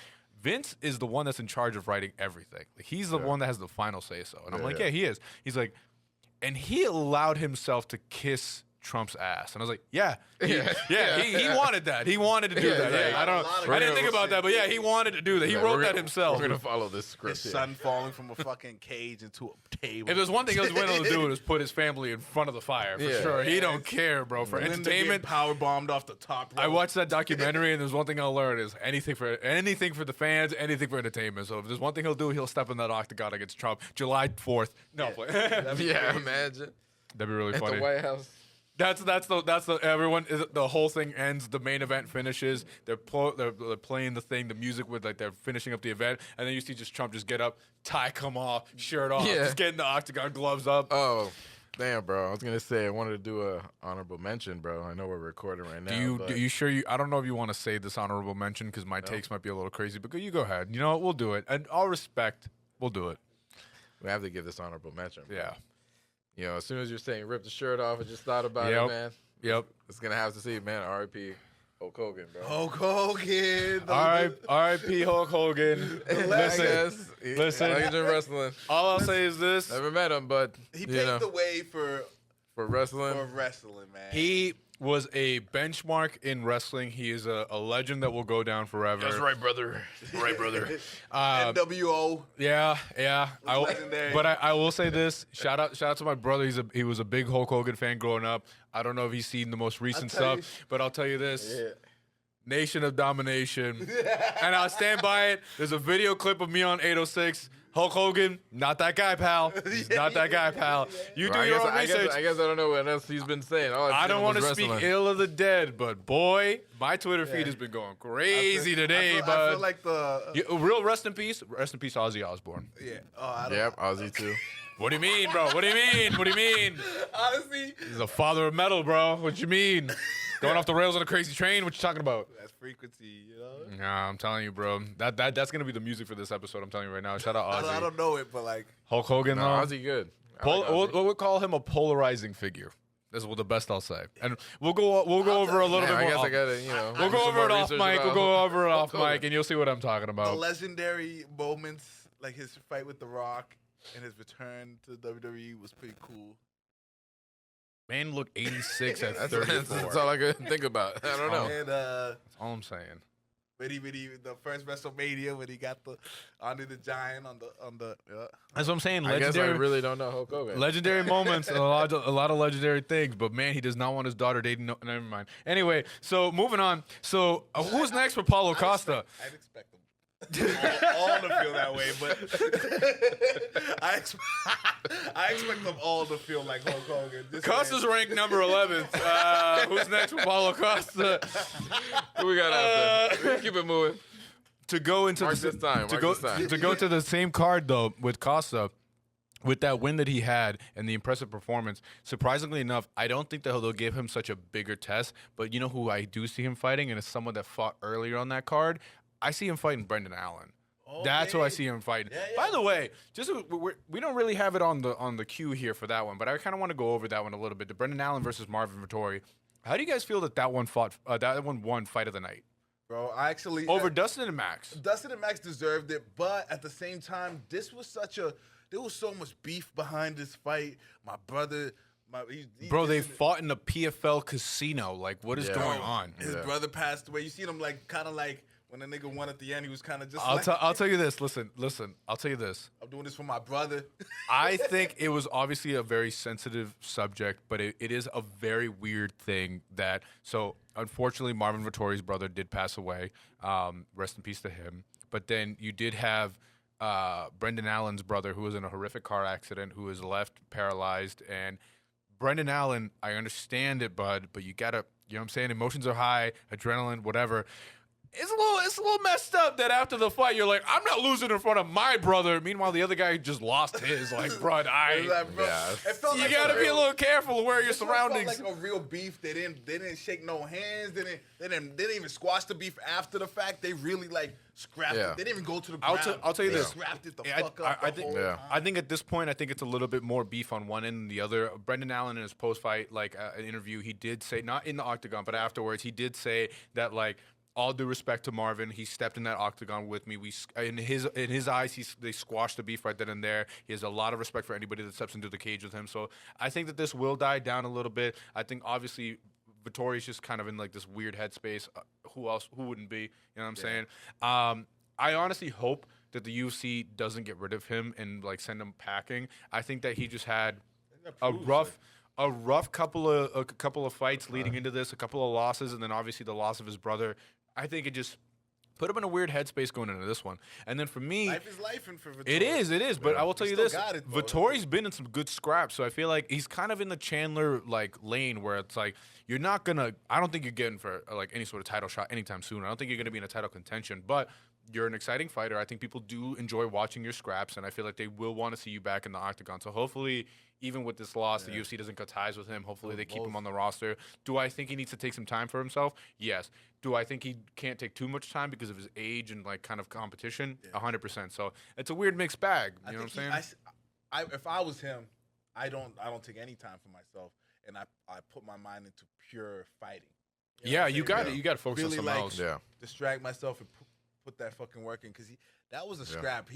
Vince is the one that's in charge of writing everything. Like, he's the one that has the final say so. And I'm like, yeah. yeah, he is. He's like, and he allowed himself to kiss Trump's ass. And I was like, yeah, he wanted that. He wanted to do Yeah, that. exactly. Yeah, I didn't think about that, but yeah, he wanted to do that. He Like, wrote we're that gonna- himself. We're gonna follow this His script. here. son falling from a fucking cage into a table. If there's one thing he was willing to do, is put his family in front of the fire for Yeah. sure. He don't care, bro. For Linda entertainment, getting power bombed off the top rope. I watched that documentary, and there's one thing I'll learn is anything for the fans, anything for entertainment. So if there's one thing he'll do, he'll step in that octagon against Trump, July 4th. No, Yeah, imagine that'd be really at funny. the White House. That's the everyone. The whole thing ends. The main event finishes. They're playing the thing, the music with like they're finishing up the event, and then you see just Trump just get up, tie come off, shirt off, Yeah. just get in the octagon, gloves up. Oh, damn, bro. I was gonna say I wanted to do a honorable mention, bro. I know we're recording right now. but Do you sure you? I don't know if you want to say this honorable mention because my takes might be a little crazy, but you go ahead. You know what? We'll do it, and all respect, we'll do it. we have to give this honorable mention. Bro. Yeah. You know, as soon as you're saying rip the shirt off, I just thought about Yep. it, man. Yep. It's gonna have to see, man. R.I.P. Hulk Hogan, bro. Hulk Hogan. R.I.P. Hulk Hogan. Listen, listen. Legend wrestling. All I'll say is this: Never met him, but He you paved know, the way for wrestling. wrestling, man. he was a benchmark in wrestling. He is a legend that will go down forever. right, brother. Right, brother. NWO. Yeah. I will, legendary. but I will say this: shout out to my brother. He was a big Hulk Hogan fan growing up. I don't know if he's seen the most recent tell stuff, but I'll tell you this: Yeah. Nation of Domination, and I'll stand by it. There's a video clip of me on 806. Hulk Hogan, not that guy, pal. He's not that guy, pal. You do I your guess, own research. I guess I don't know what else he's been saying. All I've I seen don't him want to was speak wrestling. ill of the dead, but boy, my Twitter feed has been going crazy today, I bud. feel like the Real rest in peace, Ozzy Osbourne. yeah. Oh, I don't. Yep, Ozzy too. What do you mean, bro? What do you mean? What do you mean? Honestly, He's the father of metal, bro. What you mean? Going off the rails on a crazy train? What you talking about? that's frequency. You know. Nah, I'm telling you, bro. That's gonna be the music for this episode. I'm telling you right now. Shout out Ozzy. I don't know it, but like Hulk Hogan, No, though. Ozzy good. I Pol- like Ozzy. we'll call him a polarizing figure. This is the best I'll say. And we'll go over a little Man, bit I more. guess off- I gotta, you know. We'll do go some over more it off research mic. We'll about go over it Hulk off Hogan. mic, and you'll see what I'm talking the about. legendary moments, like his fight with The Rock and his return to WWE was pretty cool. Man, look 86 at That's, 34. that's all I could think about. I don't know. And That's all I'm saying. when he the first WrestleMania when he got the Andre the Giant on the That's what I'm saying. I guess I Legendary, really don't know Hulk Hogan. legendary moments, and a lot of legendary things. But man, he does not want his daughter dating. No, never mind. Anyway, so moving on. So who's next for Paulo Costa? I'd expect them all to feel that way, but I expect them all to feel like Hulk Hogan. This Costa's man- ranked number 11th. Who's next for Paulo Costa? Who we got after? Keep it moving. To go into Mark the this time, to mark go this time. to go to the same card though with Costa. With that win that he had and the impressive performance, surprisingly enough, I don't think that they'll give him such a bigger test. But you know who I do see him fighting, and it's someone that fought earlier on that card. I see him fighting Brendan Allen. That's who I see him fighting. Yeah, yeah. By the way, just we don't really have it on the queue here for that one, but I kind of want to go over that one a little bit. The Brendan Allen versus Marvin Vettori. How do you guys feel that one won fight of the night bro. I actually over Dustin and Max? Dustin and Max deserved it, but at the same time, there was so much beef behind this fight. My brother, Bro, they fought in a PFL casino. Like, what is Yeah. going on? His Yeah. brother passed away. You seen him like kind of like when the nigga won at the end, he was kind of just. I'll tell you this. Listen. I'll tell you this. I'm doing this for my brother. I think it was obviously a very sensitive subject, but it is a very weird thing that. So unfortunately, Marvin Vettori's brother did pass away. Rest in peace to him. But then you did have Brendan Allen's brother, who was in a horrific car accident, who was left paralyzed. And Brendan Allen, I understand it, bud, but you gotta, you know what I'm saying? Emotions are high, adrenaline, whatever. It's a little messed up that after the fight, you're like, I'm not losing in front of my brother. Meanwhile, the other guy just lost his. Like, bro, It felt you like gotta be a little careful of where your This one surroundings. felt like a real beef. They didn't shake no hands. They didn't even squash the beef after the fact. They really like scrapped it. They didn't even go to the ground. I'll tell you they this. Scrapped it the Yeah, fuck up. I think, the whole time. I think at this point, I think it's a little bit more beef on one end than the other. Brendan Allen in his post-fight interview, he did say, not in the octagon, but afterwards, he did say that like, all due respect to Marvin, he stepped in that octagon with me. In his eyes, they squashed the beef right then and there. He has a lot of respect for anybody that steps into the cage with him. So I think that this will die down a little bit. I think obviously Vettori's just kind of in like this weird headspace. Who wouldn't be? You know what I'm saying? I honestly hope that the UFC doesn't get rid of him and like send him packing. I think that he just had a rough couple of fights leading into this, a couple of losses, and then obviously the loss of his brother. I think it just put him in a weird headspace going into this one. And then for me, life is life, and for Vettori. it is. But I will tell you this: though. Vettori's been in some good scraps, so I feel like he's kind of in the Chandler like lane where it's like you're not gonna. I don't think you're getting for like any sort of title shot anytime soon. I don't think you're gonna be in a title contention, but you're an exciting fighter. I think people do enjoy watching your scraps, and I feel like they will want to see you back in the octagon. So hopefully, even with this loss, the UFC doesn't cut ties with him. Hopefully, they keep him on the roster. Do I think he needs to take some time for himself? Yes. Do I think he can't take too much time because of his age and like kind of competition? 100%. So it's a weird mixed bag. You know what I'm saying? If I was him, I don't take any time for myself, and I put my mind into pure fighting. You got it. You got to focus really on something else. Yeah. Distract myself and put that fucking work in, because that was a scrap.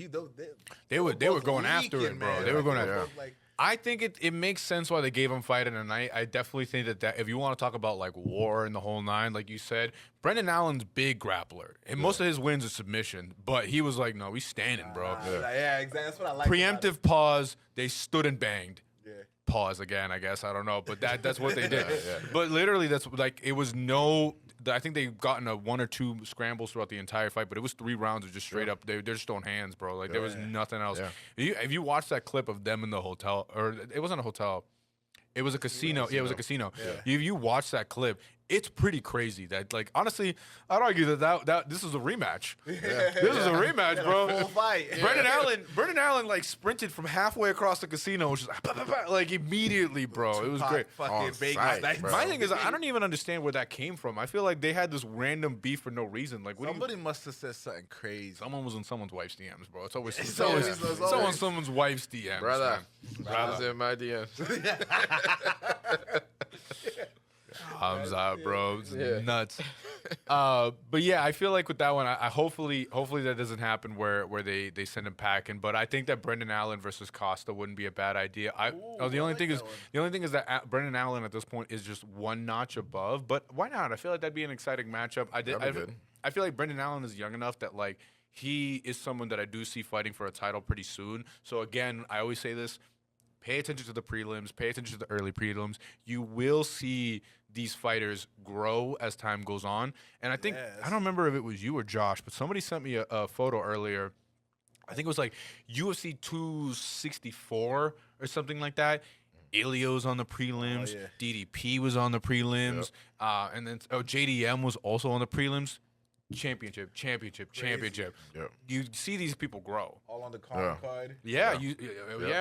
They were going after it, bro. Man. They were going after it. Like, I think it makes sense why they gave him fight in a night. I definitely think that if you want to talk about like war and the whole nine, like you said, Brendan Allen's big grappler, and most of his wins are submission. But he was like, "No, we standing, bro." Yeah, exactly. That's what I like. Preemptive pause. They stood and banged. Yeah. Pause again, I guess. I don't know, but that's what they did. But literally, that's like it was no. I think they've gotten a 1 or 2 scrambles throughout the entire fight, but it was 3 rounds of just straight up. They're just throwing hands, bro. Like there was nothing else. Yeah. If you watch that clip of them in the hotel, or it wasn't a hotel, it was a casino. Yeah, it was a casino. Yeah. If you watch that clip, it's pretty crazy. That like honestly, I'd argue that this is a rematch. This is a rematch, bro. Full fight. Brendan Allen like sprinted from halfway across the casino, which is like immediately, bro. It was great. Fucking Vegas. My thing is, I don't even understand where that came from. I feel like they had this random beef for no reason. Like somebody must have said something crazy. Someone was in someone's wife's DMs, bro. It's always someone's wife's DMs, brother. Brother in my DMs. Thumbs up, bro. It's nuts. But yeah, I feel like with that one, I hopefully that doesn't happen where they send him packing. But I think that Brendan Allen versus Costa wouldn't be a bad idea. The only thing is that Brendan Allen at this point is just one notch above. But why not? I feel like that'd be an exciting matchup. I feel like Brendan Allen is young enough that like he is someone that I do see fighting for a title pretty soon. So again, I always say this. Pay attention to the prelims. Pay attention to the early prelims. You will see these fighters grow as time goes on. And I think, I don't remember if it was you or Josh, but somebody sent me a photo earlier. I think it was like UFC 264 or something like that. Ilio's on the prelims. DDP was on the prelims. And then JDM was also on the prelims. Championship. Yep. You see these people grow. All on the Conor card. Yeah,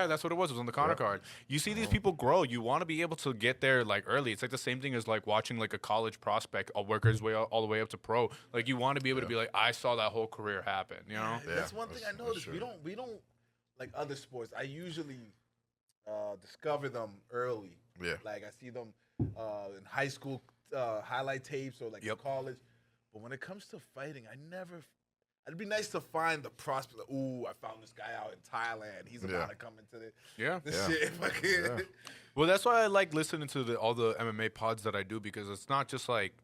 that's what it was. It was on the Conor card. You see these people grow. You want to be able to get there like early. It's like the same thing as like watching like a college prospect work his way all the way up to pro. Like you want to be able to be like, I saw that whole career happen. You know, that's one thing I noticed. We don't like other sports. I usually discover them early. Yeah, like I see them in high school highlight tapes or like in college. But when it comes to fighting, it'd be nice to find the prospect. Like, ooh, I found this guy out in Thailand. He's about to come into this shit. If I can. Well, that's why I like listening to all the MMA pods that I do, because it's not just like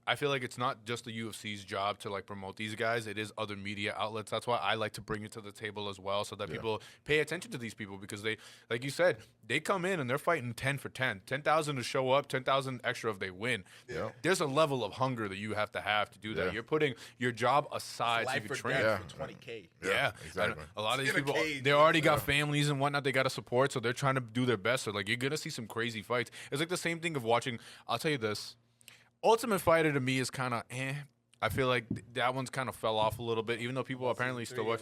I feel like it's not just the UFC's job to like promote these guys. It is other media outlets. That's why I like to bring it to the table as well, so that people pay attention to these people, because they, like you said, they come in and they're fighting 10 for 10. 10,000 to show up, 10,000 extra if they win. Yeah. There's a level of hunger that you have to do that. Yeah. You're putting your job aside so you can train. For 20K. Yeah, exactly. And a lot of these In a people, cage. they already got families and whatnot. They got to support, so they're trying to do their best. So like, you're gonna see some crazy fights. It's like the same thing of watching. I'll tell you this: Ultimate Fighter to me is kind of eh. I feel like that one's kind of fell off a little bit, even though people apparently still watch.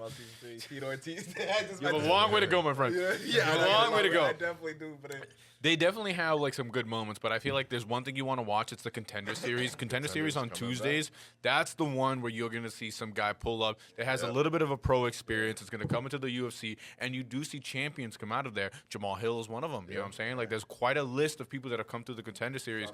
Tito Ortiz. You have a long way to go, my friend. Yeah, You have a long way to go. I definitely do, but They definitely have like some good moments, but I feel like there's one thing you want to watch. It's the Contender Series. Contender Series on Tuesdays. That's the one where you're going to see some guy pull up that has a little bit of a pro experience. It's going to come into the UFC, and you do see champions come out of there. Jamal Hill is one of them. You know what I'm saying? Like, there's quite a list of people that have come through the Contender Series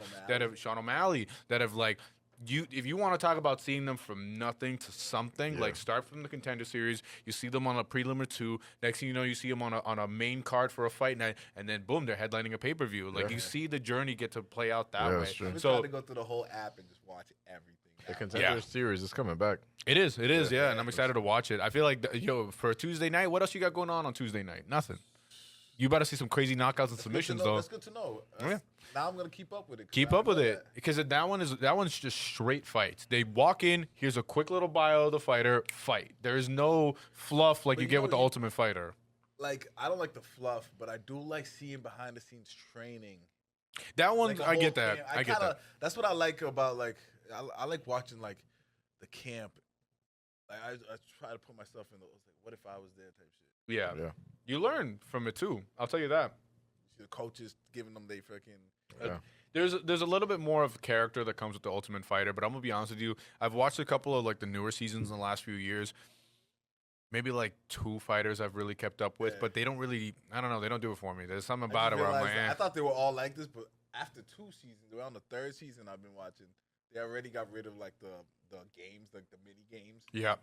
Sean O'Malley, that have like. If you want to talk about seeing them from nothing to something, like start from the Contender Series, you see them on a prelim or two. Next thing you know, you see them on a main card for a fight night, and then boom, they're headlining a pay-per-view. Like you see the journey get to play out that way. that's true. I'm So trying to go through the whole app and just watch everything. The Contender Series is coming back. it is, and I'm excited to watch it. I feel like for a Tuesday night, what else you got going on Tuesday night? Nothing. You better see some crazy knockouts and submissions though. That's good to know. Now I'm gonna keep up with it. Keep up with it, because that one's just straight fights. They walk in, here's a quick little bio of the fighter, fight. There is no fluff like you get with the Ultimate Fighter. Like, I don't like the fluff, but I do like seeing behind the scenes training. That one, Like, I get that. I get that. That's what I like about like I like watching like the camp. Like I try to put myself in the like, what if I was there type shit. Yeah. You learn from it too. I'll tell you that. The coaches giving them they fucking. There's a little bit more of character that comes with the Ultimate Fighter, but I'm gonna be honest with you. I've watched a couple of like the newer seasons in the last few years. Maybe like 2 fighters I've really kept up with, but they don't really. I don't know. They don't do it for me. There's something about it where I'm like, I thought they were all like this, but after 2 seasons, they're on the 3rd season I've been watching. They already got rid of like the games, like the mini games. yeah.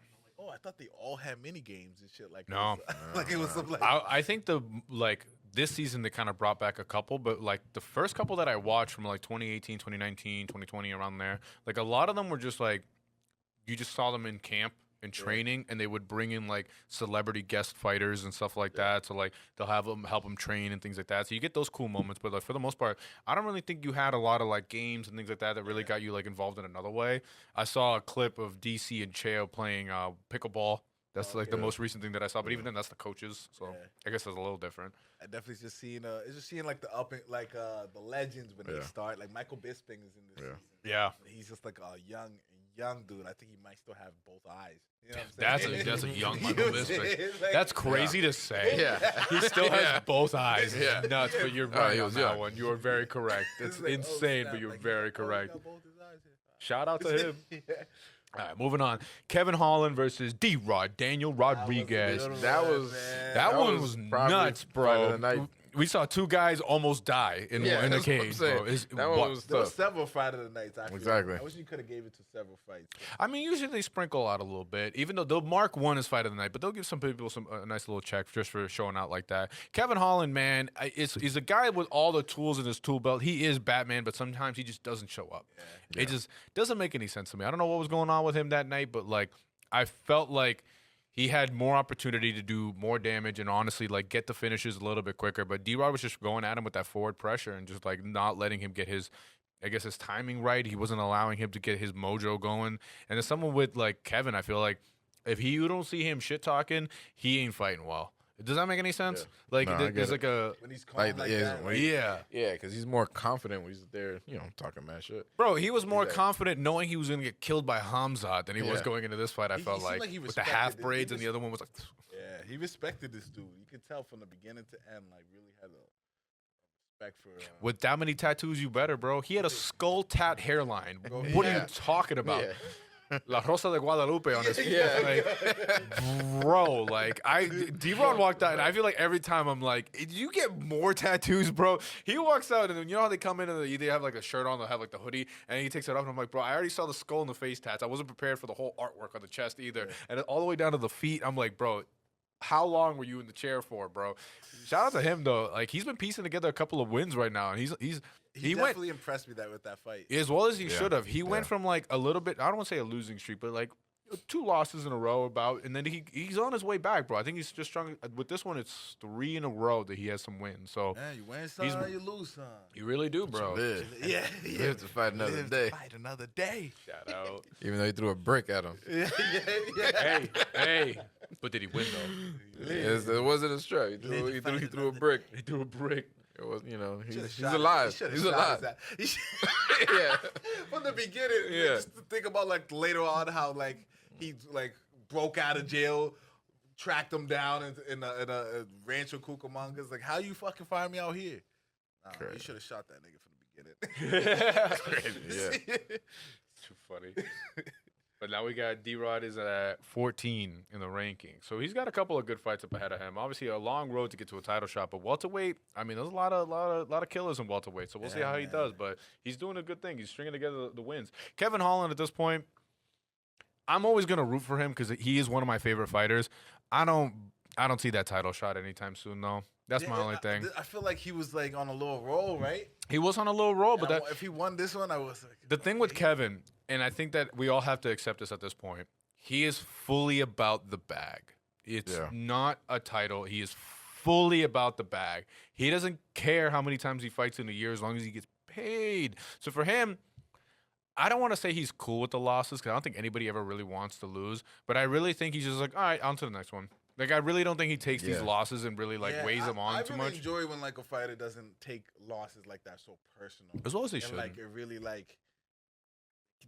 Oh, I thought they all had mini games and shit like No. this. Like it was some like I think this season they kind of brought back a couple, but like the first couple that I watched from like 2018, 2019, 2020, around there, like a lot of them were just like you just saw them in camp and training, and they would bring in like celebrity guest fighters and stuff like that. So like they'll have them help them train and things like that. So you get those cool moments, but like for the most part, I don't really think you had a lot of like games and things like that really got you like involved in another way. I saw a clip of DC and Cheo playing pickleball. That's the most recent thing that I saw. But even then, that's the coaches. So I guess it's a little different. I definitely just seeing it's just seeing like the the legends when they start. Like Michael Bisping is in this season. Yeah. He's just like a young dude. I think he might still have both eyes. You know what I'm saying? That's a young Michael You know what I'm Bisping. saying? Like, That's crazy to say. Yeah. He still has both eyes. Yeah. It's nuts, but you're right he on was that young. one. You are very correct. It's like, oh, insane, snap. but you're Like, very he correct. got both his eyes here. Shout out to him. Yeah. All right, moving on. Kevin Holland versus D-Rod, Daniel Rodriguez. That was That one was probably nuts, fight bro. of the night. We saw 2 guys almost die in the that's what I'm cage, saying. bro. That one was There were tough. several Friday the nights. I feel. Exactly. I wish you could have gave it to several fights. I mean, usually they sprinkle out a little bit, even though they'll mark one as fight of the night, but they'll give some people a nice little check just for showing out like that. Kevin Holland, man, he's a guy with all the tools in his tool belt. He is Batman, but sometimes he just doesn't show up. It just doesn't make any sense to me. I don't know what was going on with him that night, but like I felt like he had more opportunity to do more damage and honestly like get the finishes a little bit quicker. But D-Rod was just going at him with that forward pressure and just like not letting him get his timing right. He wasn't allowing him to get his mojo going. And as someone with like Kevin, I feel like if you don't see him shit talking, he ain't fighting well. Does that make any sense? Like No, I get there's it. like a When he's calm like that. yeah. Yeah, because he's more confident when he's there, talking mad shit. Bro, he was more confident knowing he was going to get killed by Hamzat than he was Yeah. going into this fight, I He felt seemed like. like he With the respected half it. He braids and the other one was like, Yeah, he respected this dude. You could tell from the beginning to end, like really had a respect for. with that many tattoos, you better, bro. He had a skull tat hairline. What are you talking about? Yeah. La Rosa de Guadalupe on his face. Yeah. Like, bro, like, D-Ron walked out, and I feel like every time I'm like, did you get more tattoos, bro? He walks out, and then you know how they come in and they have like a shirt on, they'll have like the hoodie, and he takes it off, and I'm like, bro, I already saw the skull and the face tats. I wasn't prepared for the whole artwork on the chest either. And all the way down to the feet, I'm like, bro, how long were you in the chair for, bro? Shout out to him though. Like he's been piecing together a couple of wins right now, and he went definitely impressed me with that fight. as well as he should have. He went from like a little bit. I don't want to say a losing streak, but like 2 losses in a row and then he's on his way back, bro. I think he's just strong with this one. It's 3 in a row that he has some wins. So man, you win some, you lose some. You really do, bro. Yeah. Live to fight another day. Fight another day. Shout out. Even though he threw a brick at him. Yeah. Hey. But did he win though? Yes, it wasn't a strike. He threw a brick. He threw a brick. It was, he's alive. He's alive. Yeah. From the beginning, just to think about like later on how like he like broke out of jail, tracked him down in a Rancho Cucamonga. Like, how you fucking find me out here? You should have shot that nigga from the beginning. Crazy. Yeah. It's too funny. But now we got D-Rod is at 14 in the ranking. So he's got a couple of good fights up ahead of him. Obviously a long road to get to a title shot, but welterweight, I mean, there's a lot of killers in welterweight. So we'll see how he does, but he's doing a good thing. He's stringing together the wins. Kevin Holland at this point, I'm always going to root for him cuz he is one of my favorite fighters. I don't see that title shot anytime soon though. That's my only thing. I feel like he was like on a little roll, right? He was on a little roll, but if he won this one, I was like, the thing with Kevin, and I think that we all have to accept this at this point, he is fully about the bag. It's not a title. He is fully about the bag. He doesn't care how many times he fights in a year as long as he gets paid. So for him, I don't want to say he's cool with the losses because I don't think anybody ever really wants to lose. But I really think he's just like, all right, on to the next one. Like, I really don't think he takes these losses and really, like, weighs them on too much. I really enjoy when, like, a fighter doesn't take losses like that so personal. As well as he should. Like, it really, like,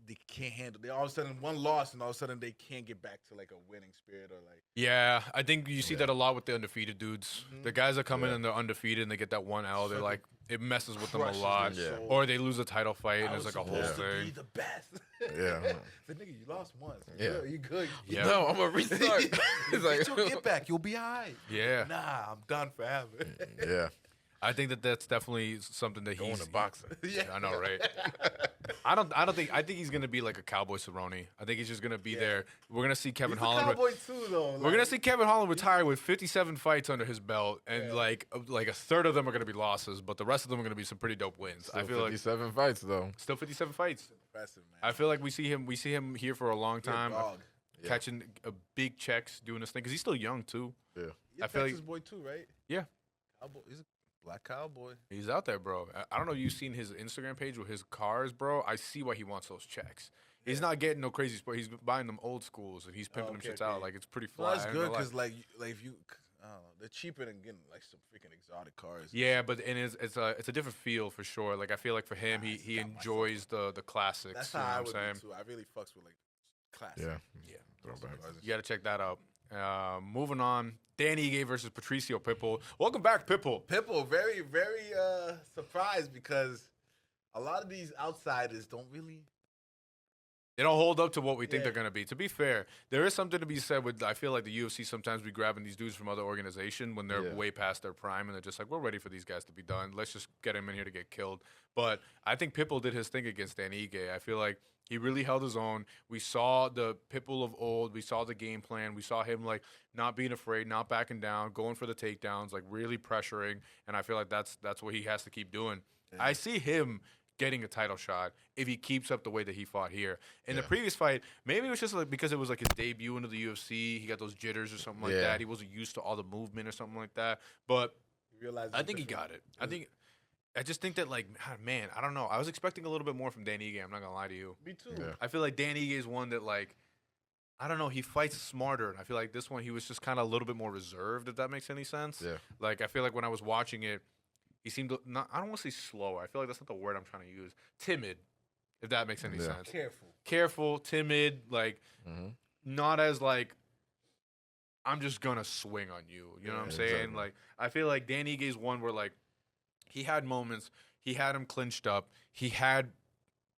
they can't handle. They all of a sudden one loss, and all of a sudden they can't get back to like a winning spirit or like. Yeah, I think you see that a lot with the undefeated dudes. Mm-hmm. The guys that come in and they're undefeated and they get that one L, they're like it messes with them a lot. Yeah. Or they lose a title fight and it's like a whole thing. Be the best. Yeah. The nigga, you lost once. Yeah. You good? Yeah. No, I'm gonna restart. He's like, get back. You'll be alright. Yeah. Nah, I'm done forever. Yeah. I think that's definitely something that Going he's to boxing. Yeah, I know, right? I think he's gonna be like a Cowboy Cerrone. I think he's just gonna be there. We're gonna see Kevin He's Holland. a cowboy too, though. We're gonna see Kevin Holland retire with 57 fights under his belt, and like a third of them are gonna be losses, but the rest of them are gonna be some pretty dope wins. Still I feel 57 like fights though. Still 57 fights. Impressive, man. I feel like we see him here for a long time, dog. catching big checks, doing this thing because he's still young too. Yeah. You're I feel Texas like- boy too, right? Yeah. Cowboy. He's a black cowboy. He's out there, bro. I don't know if you've seen his Instagram page with his cars, bro. I see why he wants those checks. He's not getting no crazy sport. He's buying them old schools and he's pimping them shits out. Like it's pretty fly. Well, that's I ain't gonna good lie. because like if you, I don't know, they're cheaper than getting like some freaking exotic cars. Yeah, but it's a different feel for sure. Like I feel like for him, he enjoys the classics. That's you know how I what would I'm saying? be too. I really fucks with like classic. Yeah. Yeah. Throwbacks. You got to check that out. Moving on, Dan Ige versus Patricio Pitbull. Welcome back, Pitbull. Pitbull, very, very surprised because a lot of these outsiders don't really. They don't hold up to what we think Yeah. they're going to be. To be fair, there is something to be said with, I feel like the UFC sometimes be grabbing these dudes from other organization when they're way past their prime and they're just like, we're ready for these guys to be done. Let's just get him in here to get killed. But I think Pitbull did his thing against Dan Ige. I feel like he really held his own. We saw the Pitbull of old. We saw the game plan. We saw him like not being afraid, not backing down, going for the takedowns, like really pressuring. And I feel like that's what he has to keep doing. Yeah. I see him getting a title shot if he keeps up the way that he fought here. In the previous fight, maybe it was just like because it was like his debut into the UFC, he got those jitters or something like that. He wasn't used to all the movement or something like that. But I think he got it. I just think that, like, man, I don't know. I was expecting a little bit more from Dan Ige. I'm not going to lie to you. Me too. Yeah. I feel like Dan Ige is one that, like, I don't know. He fights smarter. And I feel like this one, he was just kind of a little bit more reserved, if that makes any sense. Yeah. Like, I feel like when I was watching it, he seemed to not, I don't want to say slower. I feel like that's not the word I'm trying to use. Timid, if that makes any sense. Careful, timid, like, not as, like, I'm just going to swing on you. You know what I'm saying? Exactly. Like, I feel like Dan Ige is one where, like, he had moments. He had him clinched up. He had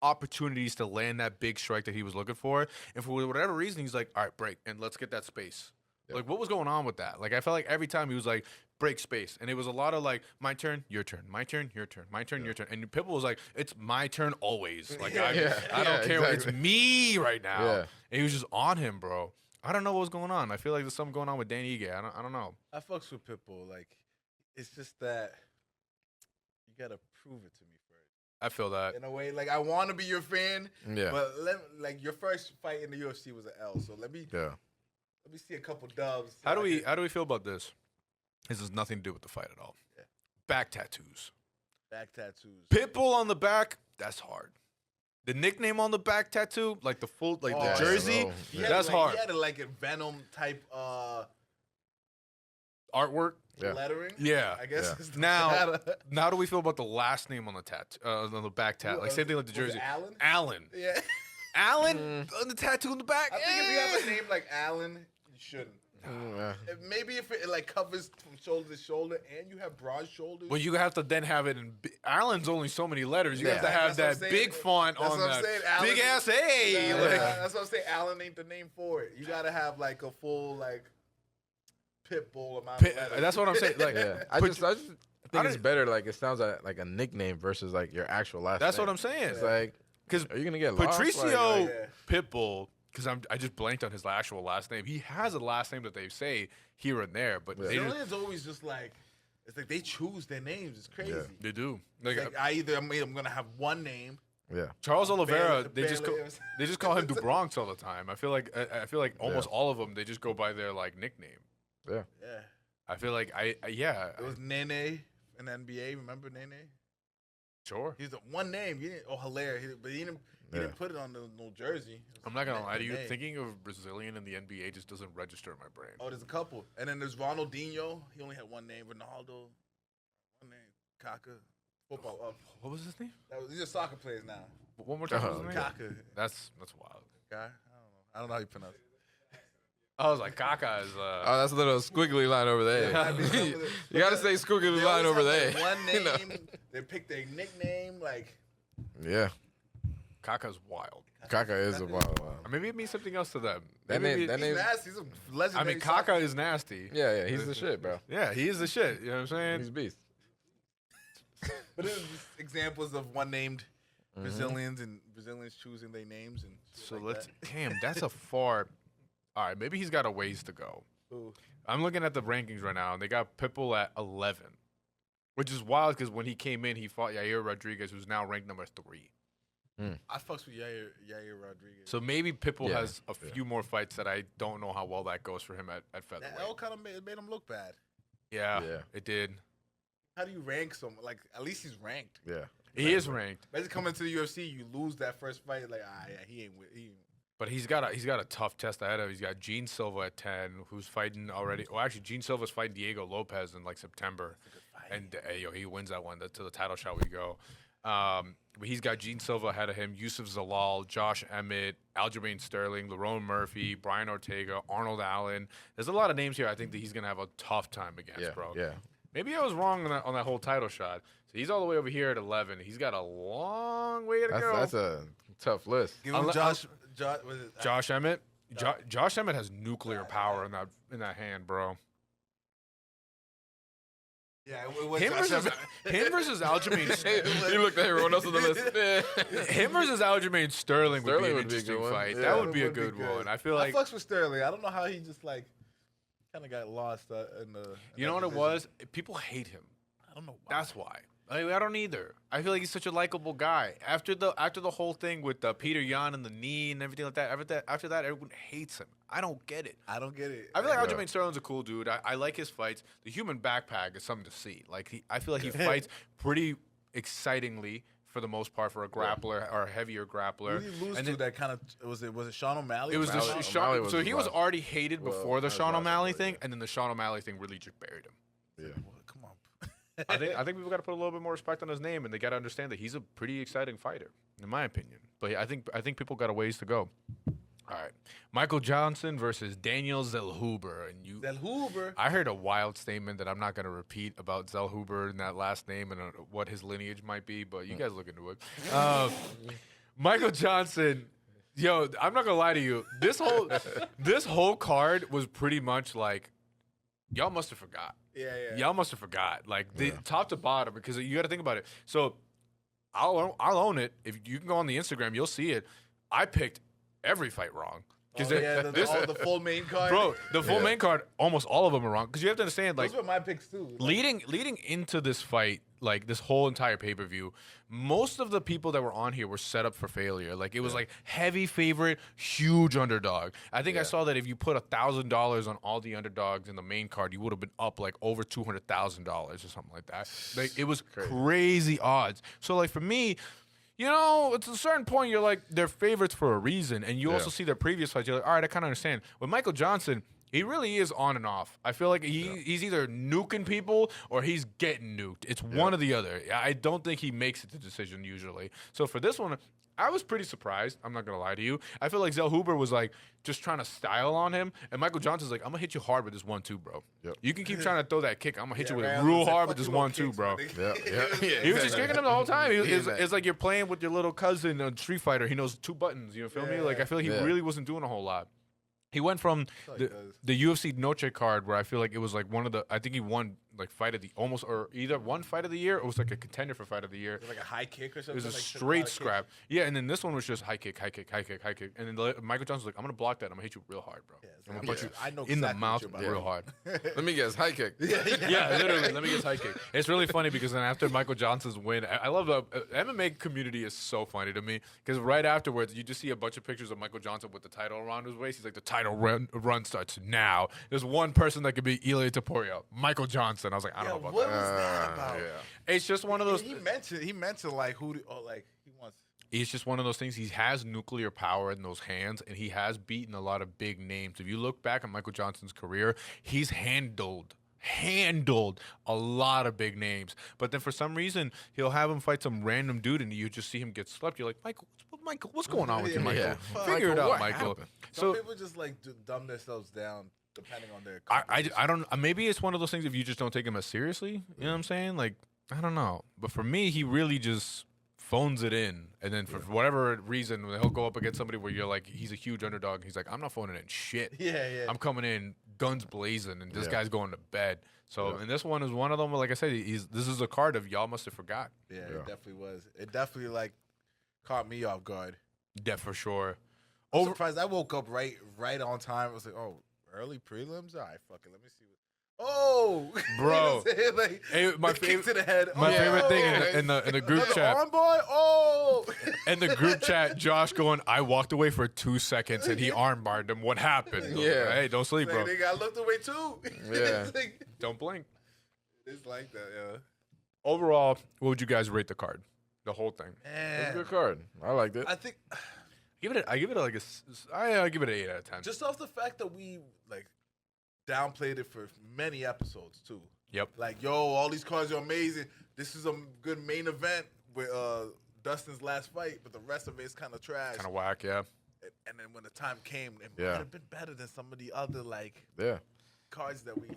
opportunities to land that big strike that he was looking for. And for whatever reason, he's like, all right, break, and let's get that space. Yep. Like, what was going on with that? Like, I felt like every time he was like, break space. And it was a lot of like, my turn, your turn, my turn, your turn, my turn, your turn. And Pitbull was like, it's my turn always. Like, I don't care. exactly. It's me right now. Yeah. And he was just on him, bro. I don't know what's going on. I feel like there's something going on with Dan Ige. I don't know. I fucks with Pitbull. Like, it's just that you gotta prove it to me first. I feel that. In a way, like I want to be your fan, Yeah. but like your first fight in the UFC was an L. So let me see a couple dubs. How do we feel about this? This has nothing to do with the fight at all. Yeah. Back tattoos. Back tattoos? Pitbull on the back. That's hard. The nickname on the back tattoo, like the full, like the jersey, that's hard. He had like a Venom type artwork, lettering. Yeah, I guess. Yeah. Now do we feel about the last name on the tattoo, on the back tat? Like same thing with the jersey. Allen. Allen. Yeah. Allen on the tattoo in the back. I think if you have a name like Allen, you shouldn't. Maybe if it like covers from shoulder to shoulder and you have broad shoulders. Well, you have to then have it in. Allen's only so many letters. You have to have that big font on that big ass A. That's what I'm saying. Allen ain't the name for it. You gotta have like a full like Pitbull amount. Of letters. That's what I'm saying. Like, I just think it's better. Like it sounds like a nickname versus like your actual last. That's name. what I'm saying. It's like, because are you gonna get lost? Patricio Pitbull? Because I just blanked on his actual last name. He has a last name that they say here and there, but Brazilians always just like it's like they choose their names. It's crazy. Yeah, they do. Like I'm gonna have one name. Yeah. Charles Oliveira, they just call him Du Bronx all the time. I feel like almost all of them they just go by their like nickname. Yeah. Yeah. I feel like It was Nene in the NBA. Remember Nene? Sure. He's the one name. Hilaire. But he didn't put it on no jersey. I'm not gonna lie to you. Thinking of Brazilian in the NBA just doesn't register in my brain. Oh, there's a couple, and then there's Ronaldinho. He only had one name. Ronaldo, one name. Kaká, football. What was his name? These are soccer players now. One more time. What was his name? Kaká. That's wild. Guy. I don't know how you pronounce it. I was like, Kaká is. Oh, that's a little squiggly line over there. You gotta say squiggly line over there. One name. They pick their nickname. Like. Yeah. Kaká's wild. Kaká is a wild. Or maybe it means something else to them. That name. Nasty. He's a legendary. I mean, Kaká is nasty. Yeah. He's the shit, bro. Yeah, he is the shit. You know what I'm saying? He's a beast. But there's examples of one named Brazilians and Brazilians choosing their names and. So damn, that's a far. All right, maybe he's got a ways to go. Ooh. I'm looking at the rankings right now, and they got Pitbull at 11, which is wild because when he came in, he fought Yair Rodriguez, who's now ranked number 3. I fucks with Yair Rodriguez. So maybe Pitbull has a few more fights that I don't know how well that goes for him at featherweight. That L kind of made him look bad. Yeah, it did. How do you rank someone? Like, at least he's ranked. Yeah. He is ranked. Imagine coming to the UFC, you lose that first fight. Like, he ain't. But he's got a tough test ahead of him. He's got Gene Silva at 10, who's fighting already. Well, actually, Gene Silva's fighting Diego Lopez in like September, and he wins that one. To the title shot we go. But he's got Gene Silva ahead of him, Yusuf Zalal, Josh Emmett, Aljamain Sterling, Lerone Murphy, Brian Ortega, Arnold Allen. There's a lot of names here I think that he's going to have a tough time against, bro. Yeah. Maybe I was wrong on that whole title shot. So he's all the way over here at 11. He's got a long way to go. That's a tough list. Give him Josh Emmett. Josh Emmett has nuclear power in that hand, bro. Yeah, him versus Aljamain. You looked at everyone else on the list. Him versus Aljamain Sterling would be an interesting fight. Yeah, that would be a good one. I feel like I fucks with Sterling. I don't know how he just like kind of got lost in the. You know what it was? People hate him. I don't know why. That's why. I don't either. I feel like he's such a likable guy. After the whole thing with Peter Yan and the knee and everything like that, after that, everyone hates him. I don't get it. I don't get it. I feel like Aljamain Sterling's a cool dude. I like his fights. The human backpack is something to see. Like I feel like he fights pretty excitingly for the most part for a grappler or a heavier grappler. Who did he lose to that kind of was it Sean O'Malley? It was O'Malley. So he was already hated before the Sean O'Malley thing, and then the Sean O'Malley thing really just buried him. Yeah. Well, come on. I think we've got to put a little bit more respect on his name, and they got to understand that he's a pretty exciting fighter, in my opinion. But I think people got a ways to go. All right, Michael Johnson versus Daniel Zellhuber, and Zellhuber. I heard a wild statement that I'm not going to repeat about Zellhuber and that last name and what his lineage might be, but you guys look into it. Michael Johnson. Yo, I'm not gonna lie to you. This whole card was pretty much like, y'all must have forgot. Yeah. Y'all must have forgot. Like top to bottom, because you got to think about it. So I'll own it. If you can go on the Instagram, you'll see it. I picked every fight wrong. The full main card. Bro, the full main card, almost all of them are wrong. Because you have to understand, like, those were my picks too. leading into this fight, like this whole entire pay-per-view, most of the people that were on here were set up for failure. Like, it was like heavy favorite, huge underdog. I think I saw that if you put $1,000 on all the underdogs in the main card, you would have been up like over $200,000 or something like that. Like, it was crazy odds. So, like, for me, you know, it's a certain point you're like, they're favorites for a reason. And you also see their previous fights. You're like, all right, I kind of understand. With Michael Johnson, he really is on and off. I feel like he's either nuking people or he's getting nuked. It's one or the other. I don't think he makes it the decision usually. So for this one, I was pretty surprised. I'm not going to lie to you. I feel like Zell Huber was like just trying to style on him. And Michael Johnson's like, I'm going to hit you hard with this 1-2, bro. Yep. You can keep trying to throw that kick. I'm going to hit you with it real hard with this 1-2, bro. He was just kicking him the whole time. It's like you're playing with your little cousin on Street Fighter. He knows 2 buttons. You feel me? Like, I feel like he really wasn't doing a whole lot. He went from the UFC Noche card where I feel like it was like one of the, I think he won like fight of the, almost, or either one fight of the year or it was like a contender for fight of the year. Like a high kick or something? It was a like straight scrap. Yeah, and then this one was just high kick. And then Michael Johnson's like, I'm going to block that. I'm going to hit you real hard, bro. I'm going to punch you in the mouth real hard. Let me guess, high kick. Yeah, literally. Let me guess high kick. It's really funny because then after Michael Johnson's win, I love the MMA community is so funny to me because right afterwards, you just see a bunch of pictures of Michael Johnson with the title around his waist. He's like, the title run starts now. There's one person that could be Ilia Topuria, Michael Johnson. I was like, I don't know about what was that about? It's just one of those. He mentioned like he wants. It's just one of those things. He has nuclear power in those hands, and he has beaten a lot of big names. If you look back at Michael Johnson's career, he's handled a lot of big names. But then for some reason, he'll have him fight some random dude, and you just see him get slept. You're like, Michael, what's going on with you, Michael? Yeah. Figure it out, Michael. Some people just like dumb themselves down. Depending on their I don't maybe it's one of those things if you just don't take him as seriously, you know what I'm saying? Like, I don't know. But for me, he really just phones it in. And then for whatever reason, he'll go up against somebody where you're like, he's a huge underdog. He's like, I'm not phoning in shit. Yeah. I'm coming in guns blazing, and this guy's going to bed. So, and this one is one of them where, like I said, this is a card of y'all must have forgot. Yeah, it definitely was. It definitely, like, caught me off guard. Yeah, for sure. I'm surprised. I woke up right on time. I was like, oh, early prelims? All right, fuck it. Let me see. Oh, bro! Like, hey, my kick to the head. My favorite thing in the group chat. On boy. Oh, in the group chat, Josh going, I walked away for 2 seconds and he armbarred him. What happened? Yeah. Hey, don't sleep, bro. They got looked away too. Yeah. Don't blink. It's like that, yeah. Overall, what would you guys rate the card? The whole thing. It's a good card. I liked it. I think I give it like I give it an 8 out of 10. just off the fact that we like downplayed it for many episodes too. Yep. Like, yo, all these cards are amazing. This is a good main event with Dustin's last fight, but the rest of it is kind of trash. Kind of whack, yeah. And then when the time came, it might have been better than some of the other like cards that we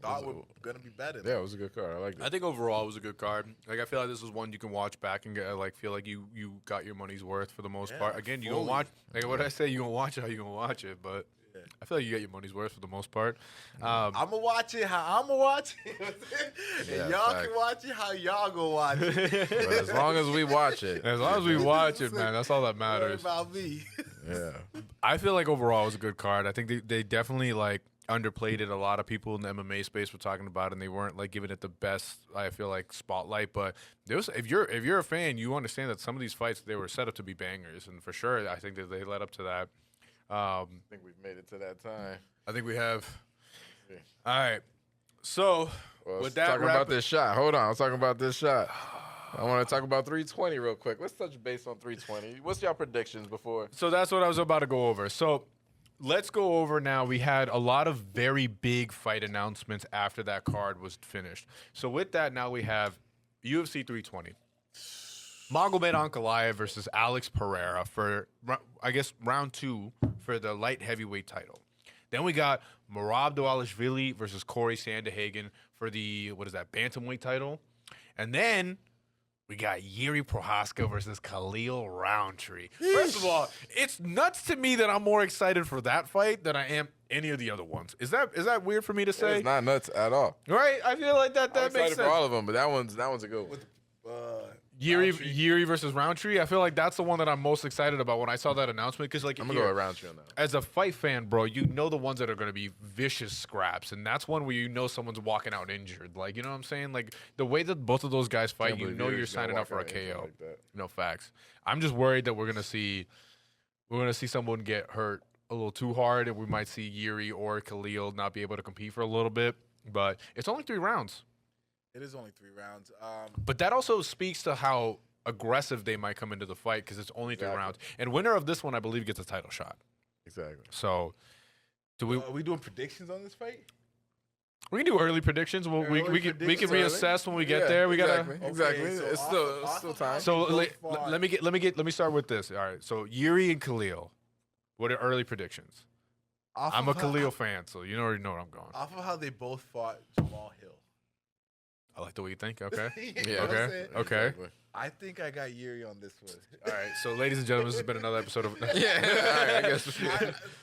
thought were gonna be better. Yeah, it was a good card. I liked it. I think overall it was a good card. Like, I feel like this was one you can watch back and get like feel like you got your money's worth for the most part. Again, you gonna watch like what I say, you gonna watch it how you gonna watch it, but I feel like you get your money's worth for the most part. I'm gonna watch it how I'm gonna watch it, and y'all can watch it how y'all gonna watch it. But as long as we watch it, man, that's all that matters. What about me? Yeah, I feel like overall it was a good card. I think they definitely like underplayed it. A lot of people in the MMA space were talking about it, and they weren't like giving it the best, I feel like, spotlight. But there was, if you're a fan, you understand that some of these fights, they were set up to be bangers, and for sure I think that they led up to that. I think we've made it to that time. I think we have. Yeah. All right. So with that, talking about this shot. Hold on, I'm talking about this shot. I want to talk about 320 real quick. Let's touch base on 320. What's your predictions before? So that's what I was about to go over. So let's go over now. We had a lot of very big fight announcements after that card was finished. So with that, now we have UFC 320. Magomed Ankalaev versus Alex Pereira for, I guess, round 2 for the light heavyweight title. Then we got Merab Dvalishvili versus Corey Sandhagen for the, bantamweight title. And then we got Yuri Prohaska versus Khalil Roundtree. First of all, it's nuts to me that I'm more excited for that fight than I am any of the other ones. Is that weird for me to say? It's not nuts at all. Right? I feel like that I'm makes excited sense. for all of them, but that one's a good one. Yuri versus Roundtree. I feel like that's the one that I'm most excited about when I saw that announcement. Because like I'm gonna go with Roundtree on that. As a fight fan, bro, you know the ones that are going to be vicious scraps, and that's one where you know someone's walking out injured. Like, you know what I'm saying? Like the way that both of those guys fight, you know you're signing up for a KO. Like no facts. I'm just worried that we're gonna see someone get hurt a little too hard, and we might see Yuri or Khalil not be able to compete for a little bit. But it's only 3 rounds. It is only 3 rounds. But that also speaks to how aggressive they might come into the fight because it's only 3 rounds. And winner of this one, I believe, gets a title shot. Exactly. So, are we doing predictions on this fight? We can do early predictions. We can reassess when we get there. We exactly. So it's still time. So let me start with this. All right. So Yuri and Khalil, what are early predictions? I'm a Khalil fan, so you already know where I'm going. Off of how they both fought Jamal Hill. I like the way you think. Okay. You know what I'm saying? Okay. Exactly. I think I got Yuri on this one. All right. So, ladies and gentlemen, this has been another episode of. All right, I guess.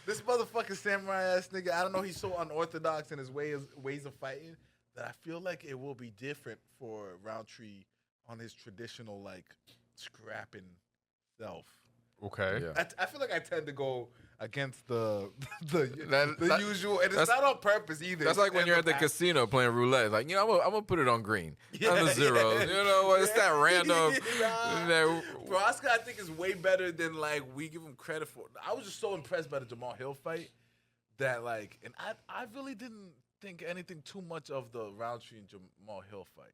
This motherfucking samurai ass nigga, I don't know, he's so unorthodox in his ways of fighting that I feel like it will be different for Roundtree on his traditional like scrapping self. Okay. Yeah. I feel like I tend to go against the usual, and it's that's- not on purpose either. That's like when you're at the casino playing roulette. It's like, you know, I'm gonna put it on green. On the zeros. You know what? It's that random. Oscar, I think, is way better than like we give him credit for. I was just so impressed by the Jamal Hill fight that like, and I really didn't think anything too much of the Roundtree and Jamal Hill fight.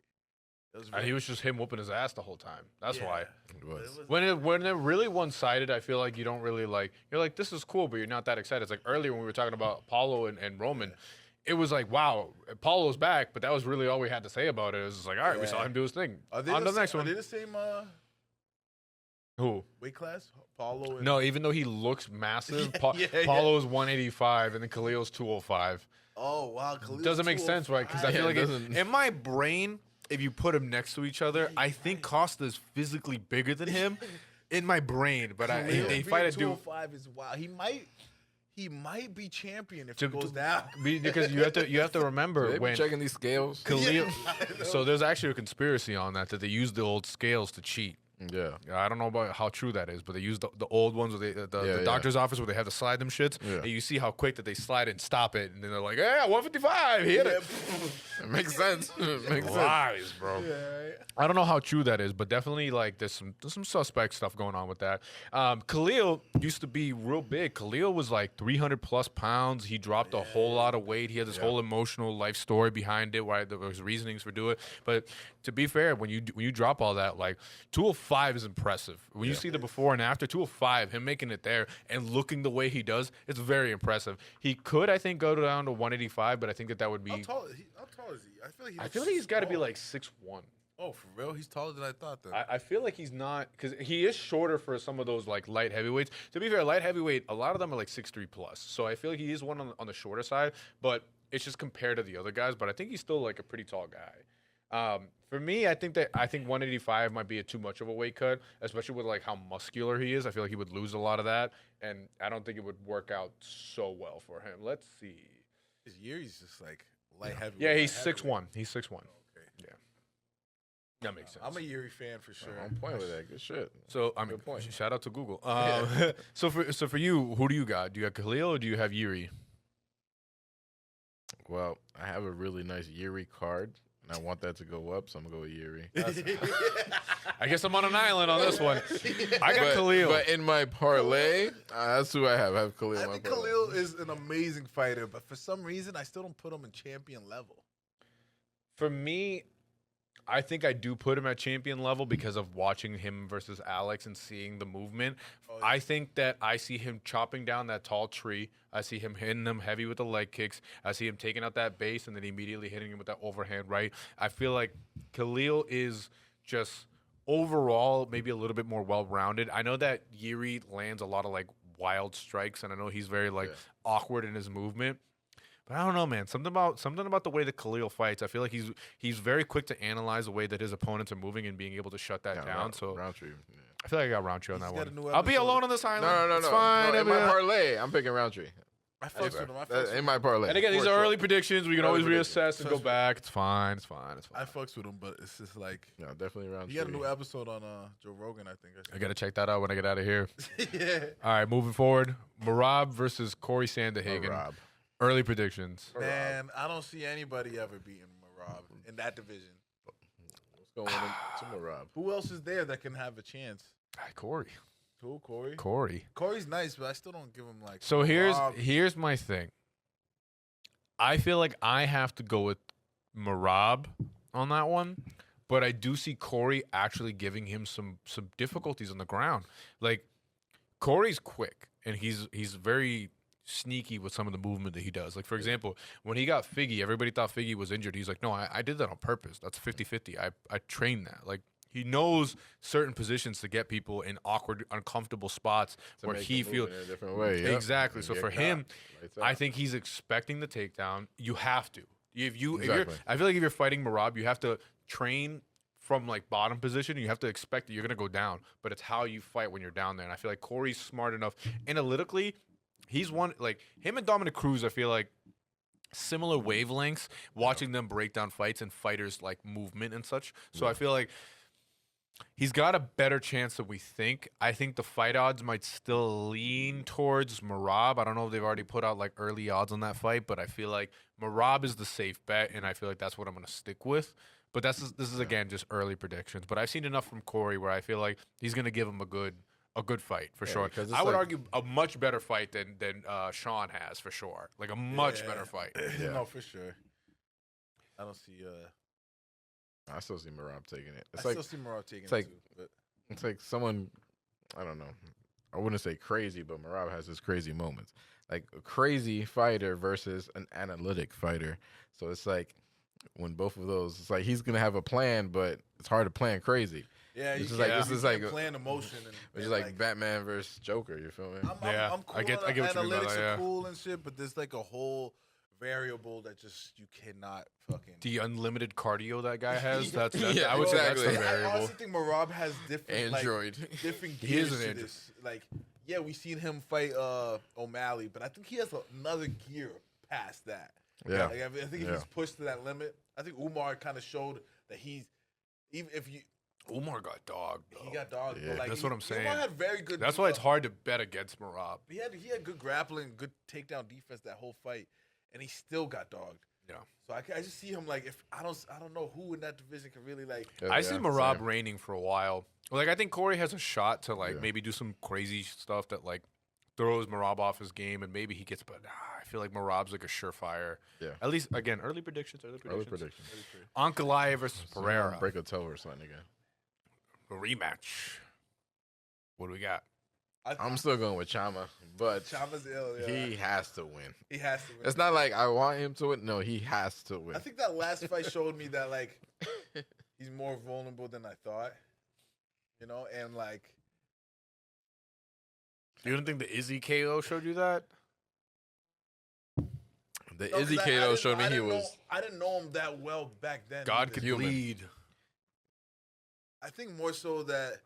He was just him whooping his ass the whole time. That's why. It was. When it really one-sided, I feel like you don't really like. You're like, this is cool, but you're not that excited. It's like earlier when we were talking about Paulo and Roman. It was like, wow, Paulo's back, but that was really all we had to say about it. It was just like, all right, we saw him do his thing. On to the next one. Are they the same Who? weight class? Paulo? No, even though he looks massive, Yeah, Paulo's 185 and then Khalil's 205. Oh, wow. Khalil's Doesn't make sense, right? Because I feel like in my brain, if you put them next to each other, I think Costa's physically bigger than him in my brain. But they fight a dude. 205 is wild. He might be champion if it goes down. Because you have to remember They when checking these scales. Khalil. So there's actually a conspiracy on that they used the old scales to cheat. Yeah. I don't know about how true that is, but they use the old ones where the doctor's office where they have to slide them shits. Yeah. And you see how quick that they slide it and stop it. And then they're like, yeah, 155. He hit it. It makes sense. It makes sense. Lies, bro. Yeah, right. I don't know how true that is, but definitely like there's some suspect stuff going on with that. Khalil used to be real big. Khalil was like 300 plus pounds. He dropped a whole lot of weight. He had this whole emotional life story behind it, why there was reasonings for doing it. But to be fair, when you drop all that, like 205 is impressive. When you see the before and after, 205, him making it there and looking the way he does, it's very impressive. He could, I think, go down to 185, but I think that would be. How tall is he? I feel like he's got to be like 6'1". Oh, for real? He's taller than I thought. Then I feel like he's not, because he is shorter for some of those like light heavyweights. To be fair, light heavyweight, a lot of them are like 6'3" plus. So I feel like he is one on the shorter side, but it's just compared to the other guys. But I think he's still like a pretty tall guy. For me, I think 185 might be too much of a weight cut, especially with like how muscular he is. I feel like he would lose a lot of that, and I don't think it would work out so well for him. Let's see. his year, he's just like light heavyweight. Yeah, he's 6'1". He's 6'1". Okay. Yeah. That makes sense. I'm a Yuri fan for sure. I'm playing with that. Good shit. So I mean, Good point. shout out to Google. So for you, who do you got? Do you got Khalil or do you have Yuri? Well, I have a really nice Yuri card, and I want that to go up, so I'm gonna go with Yuri. I guess I'm on an island on this one. I got Khalil. But in my parlay, that's who I have. I have Khalil. I in my think parlay. Khalil is an amazing fighter, but for some reason, I still don't put him in champion level. For me, I think I do put him at champion level because of watching him versus Alex and seeing the movement. Oh, yeah. I think that I see him chopping down that tall tree. I see him hitting them heavy with the leg kicks. I see him taking out that base and then immediately hitting him with that overhand right. I feel like Khalil is just overall maybe a little bit more well-rounded. I know that Yuri lands a lot of like wild strikes, and I know he's very like awkward in his movement. But I don't know, man. Something about the way that Khalil fights. I feel like he's very quick to analyze the way that his opponents are moving and being able to shut that down. So Roundtree. I feel like I got Roundtree on that got a one. new I'll be episode. alone on this island. No. It's fine. No, in my parlay, I'm picking Roundtree. I fucks with him. In my parlay. And again, these For are sure. early predictions. We can always Early reassess and go Trust me. back. It's fine. I fucks with him, but it's just like No, definitely around. he had a 3. new episode on Joe Rogan. I think. I got to check that out when I get out of here. Yeah. All right, moving forward. Marab versus Corey Sandhagen. Rob. Early predictions. Man, I don't see anybody ever beating Marab in that division. What's going on to Rob? Who else is there that can have a chance? Corey. Who, Corey? Corey. Corey's nice, but I still don't give him like. So Marab. here's my thing. I feel like I have to go with Marab on that one, but I do see Corey actually giving him some difficulties on the ground. Like Corey's quick and he's very sneaky with some of the movement that he does. Like, for example, when he got Figgy, everybody thought Figgy was injured. He's like, no, I did that on purpose. That's 50-50. I trained that. Like, he knows certain positions to get people in awkward, uncomfortable spots To where make he them move feels in a different way. Yep. exactly. And So get for caught. him, Lights I out. think he's expecting the takedown. You have to. If you're, Exactly. I feel like if you're fighting Marab, you have to train from like bottom position. You have to expect that you're gonna go down, but it's how you fight when you're down there. And I feel like Corey's smart enough analytically. He's one like him and Dominic Cruz. I feel like similar wavelengths. Watching them break down fights and fighters like movement and such. So I feel like he's got a better chance than we think. I think the fight odds might still lean towards Marab. I don't know if they've already put out like early odds on that fight, but I feel like Marab is the safe bet, and I feel like that's what I'm going to stick with. But this is again just early predictions. But I've seen enough from Corey where I feel like he's going to give him a good fight for sure. because it's I would like- argue a much better fight than Sean has for sure. Like a much better fight. Yeah. No, for sure. I don't see. I still see Marab taking it. I It's like still see Marab taking it's like- it too. But it's like someone, I don't know. I wouldn't say crazy, but Marab has his crazy moments. Like a crazy fighter versus an analytic fighter. So it's like when both of those, it's like he's gonna have a plan, but it's hard to plan crazy. yeah, This you is can't, like- you this is can't like- plan emotion. And, Which is and, like Batman versus Joker. You feel me? Yeah, I'm cool I get on what you mean by analytics that, are yeah. cool and shit, but there's like a whole variable that just you cannot fucking. The unlimited cardio that guy has. That's Yeah, I would say exactly. that's the I variable. honestly think Marab has different Android. like, different He gears is an to android. this. Like, yeah, we seen him fight O'Malley, but I think he has another gear past that. Yeah. Like, I think if Yeah. he's pushed to that limit, I think Umar kind of showed that he's even if you Umar got dogged. he though. got dogged. Yeah. But like, That's what I'm saying. Umar had very good. That's why it's hard to bet against Marab. He had good grappling, good takedown defense that whole fight, and he still got dogged. Yeah. So I just see him like if I don't know who in that division can really like. I see Marab same. reigning for a while. Like I think Corey has a shot to like Yeah. maybe do some crazy stuff that like throws Marab off his game, and maybe he gets. But I feel like Marab's like a surefire. Yeah. At least again, early predictions. Early prediction. Ankalaev versus So Pereira. break a toe or something again. A rematch. What do we got? I'm still going with Chama, but Chama's ill. Yeah. he has to win. He has to win. It's not like I want him to win. No, he has to win. I think that last fight showed me that like he's more vulnerable than I thought. You know, and like You don't think the Izzy KO showed you that? The no, 'cause Izzy I KO didn't- showed me I he didn't was. know- I didn't know him that well back then. God either. could Human. bleed. I think more so that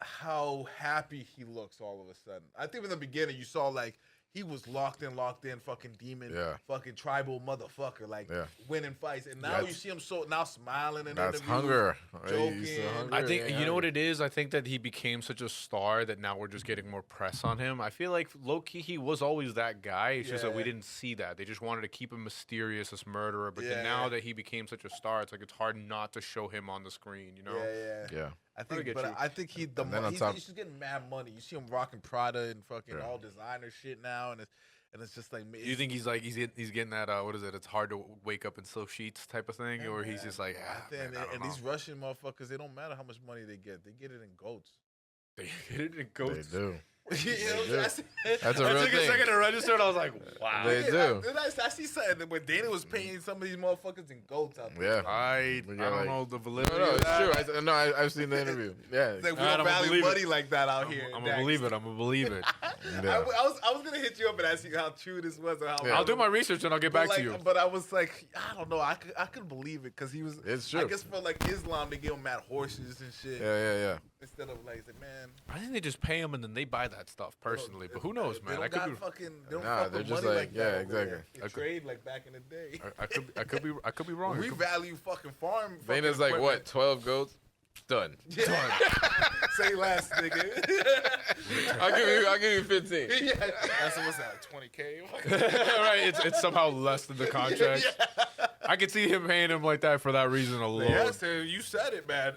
how happy he looks all of a sudden. I think in the beginning you saw like he was locked in, fucking demon, Yeah. fucking tribal motherfucker, like Yeah. winning fights. And now That's- you see him so now smiling in That's interviews. hunger. joking. He's so hungry. I think Yeah. you know what it is. I think that he became such a star that now we're just getting more press on him. I feel like low key he was always that guy. It's just that we Yeah. didn't see that. They just wanted to keep him mysterious, this murderer. But Yeah, then now yeah. that he became such a star, it's like it's hard not to show him on the screen. You know? Yeah. Yeah. I think, get but you. I think he And then on he's top- just getting mad money. You see him rocking Prada and fucking Yeah. all designer shit now, and it's just like Do you think he's like he's getting that what is it? It's hard to wake up in silk sheets type of thing, or he's just like man, I don't and know. these Russian motherfuckers, they don't matter how much money they get in goats. They get it in They goats. do. You know what do. I'm saying? That's a I real took a thing. second to register, and I was like, wow. They Yeah, do. I see something when Dana was paying some of these motherfuckers in goats out there. Yeah. I We don't got, like- know the validity. No, of it's that. true. I've seen the interview. Yeah. It's like we I don't don't value believe it. money like that out here. I'm gonna believe it. I'm gonna believe it. Yeah. I was gonna hit you up and ask you how true this was or how. Yeah. I'll do my research and I'll get back But to you. But I was like, I don't know. I couldn't believe it because he was. It's I true. guess for like Islam, they give him mad horses and shit. Yeah. Instead of like, he's like, man. I think they just pay him and then they buy that stuff personally. But who knows, man? They don't got fucking. They don't fuck they're with just money like, yeah, that exactly. over there. They trade like back in the day. I could be wrong. We value fucking farm. Vena's like, what, 12 goats? Done. Yeah. Say less, nigga. I'll give you 15. Yeah. That's what's that, 20K? Right, it's somehow less than the contract. Yeah. I could see him paying him like that for that reason alone. Yes, you said it, man.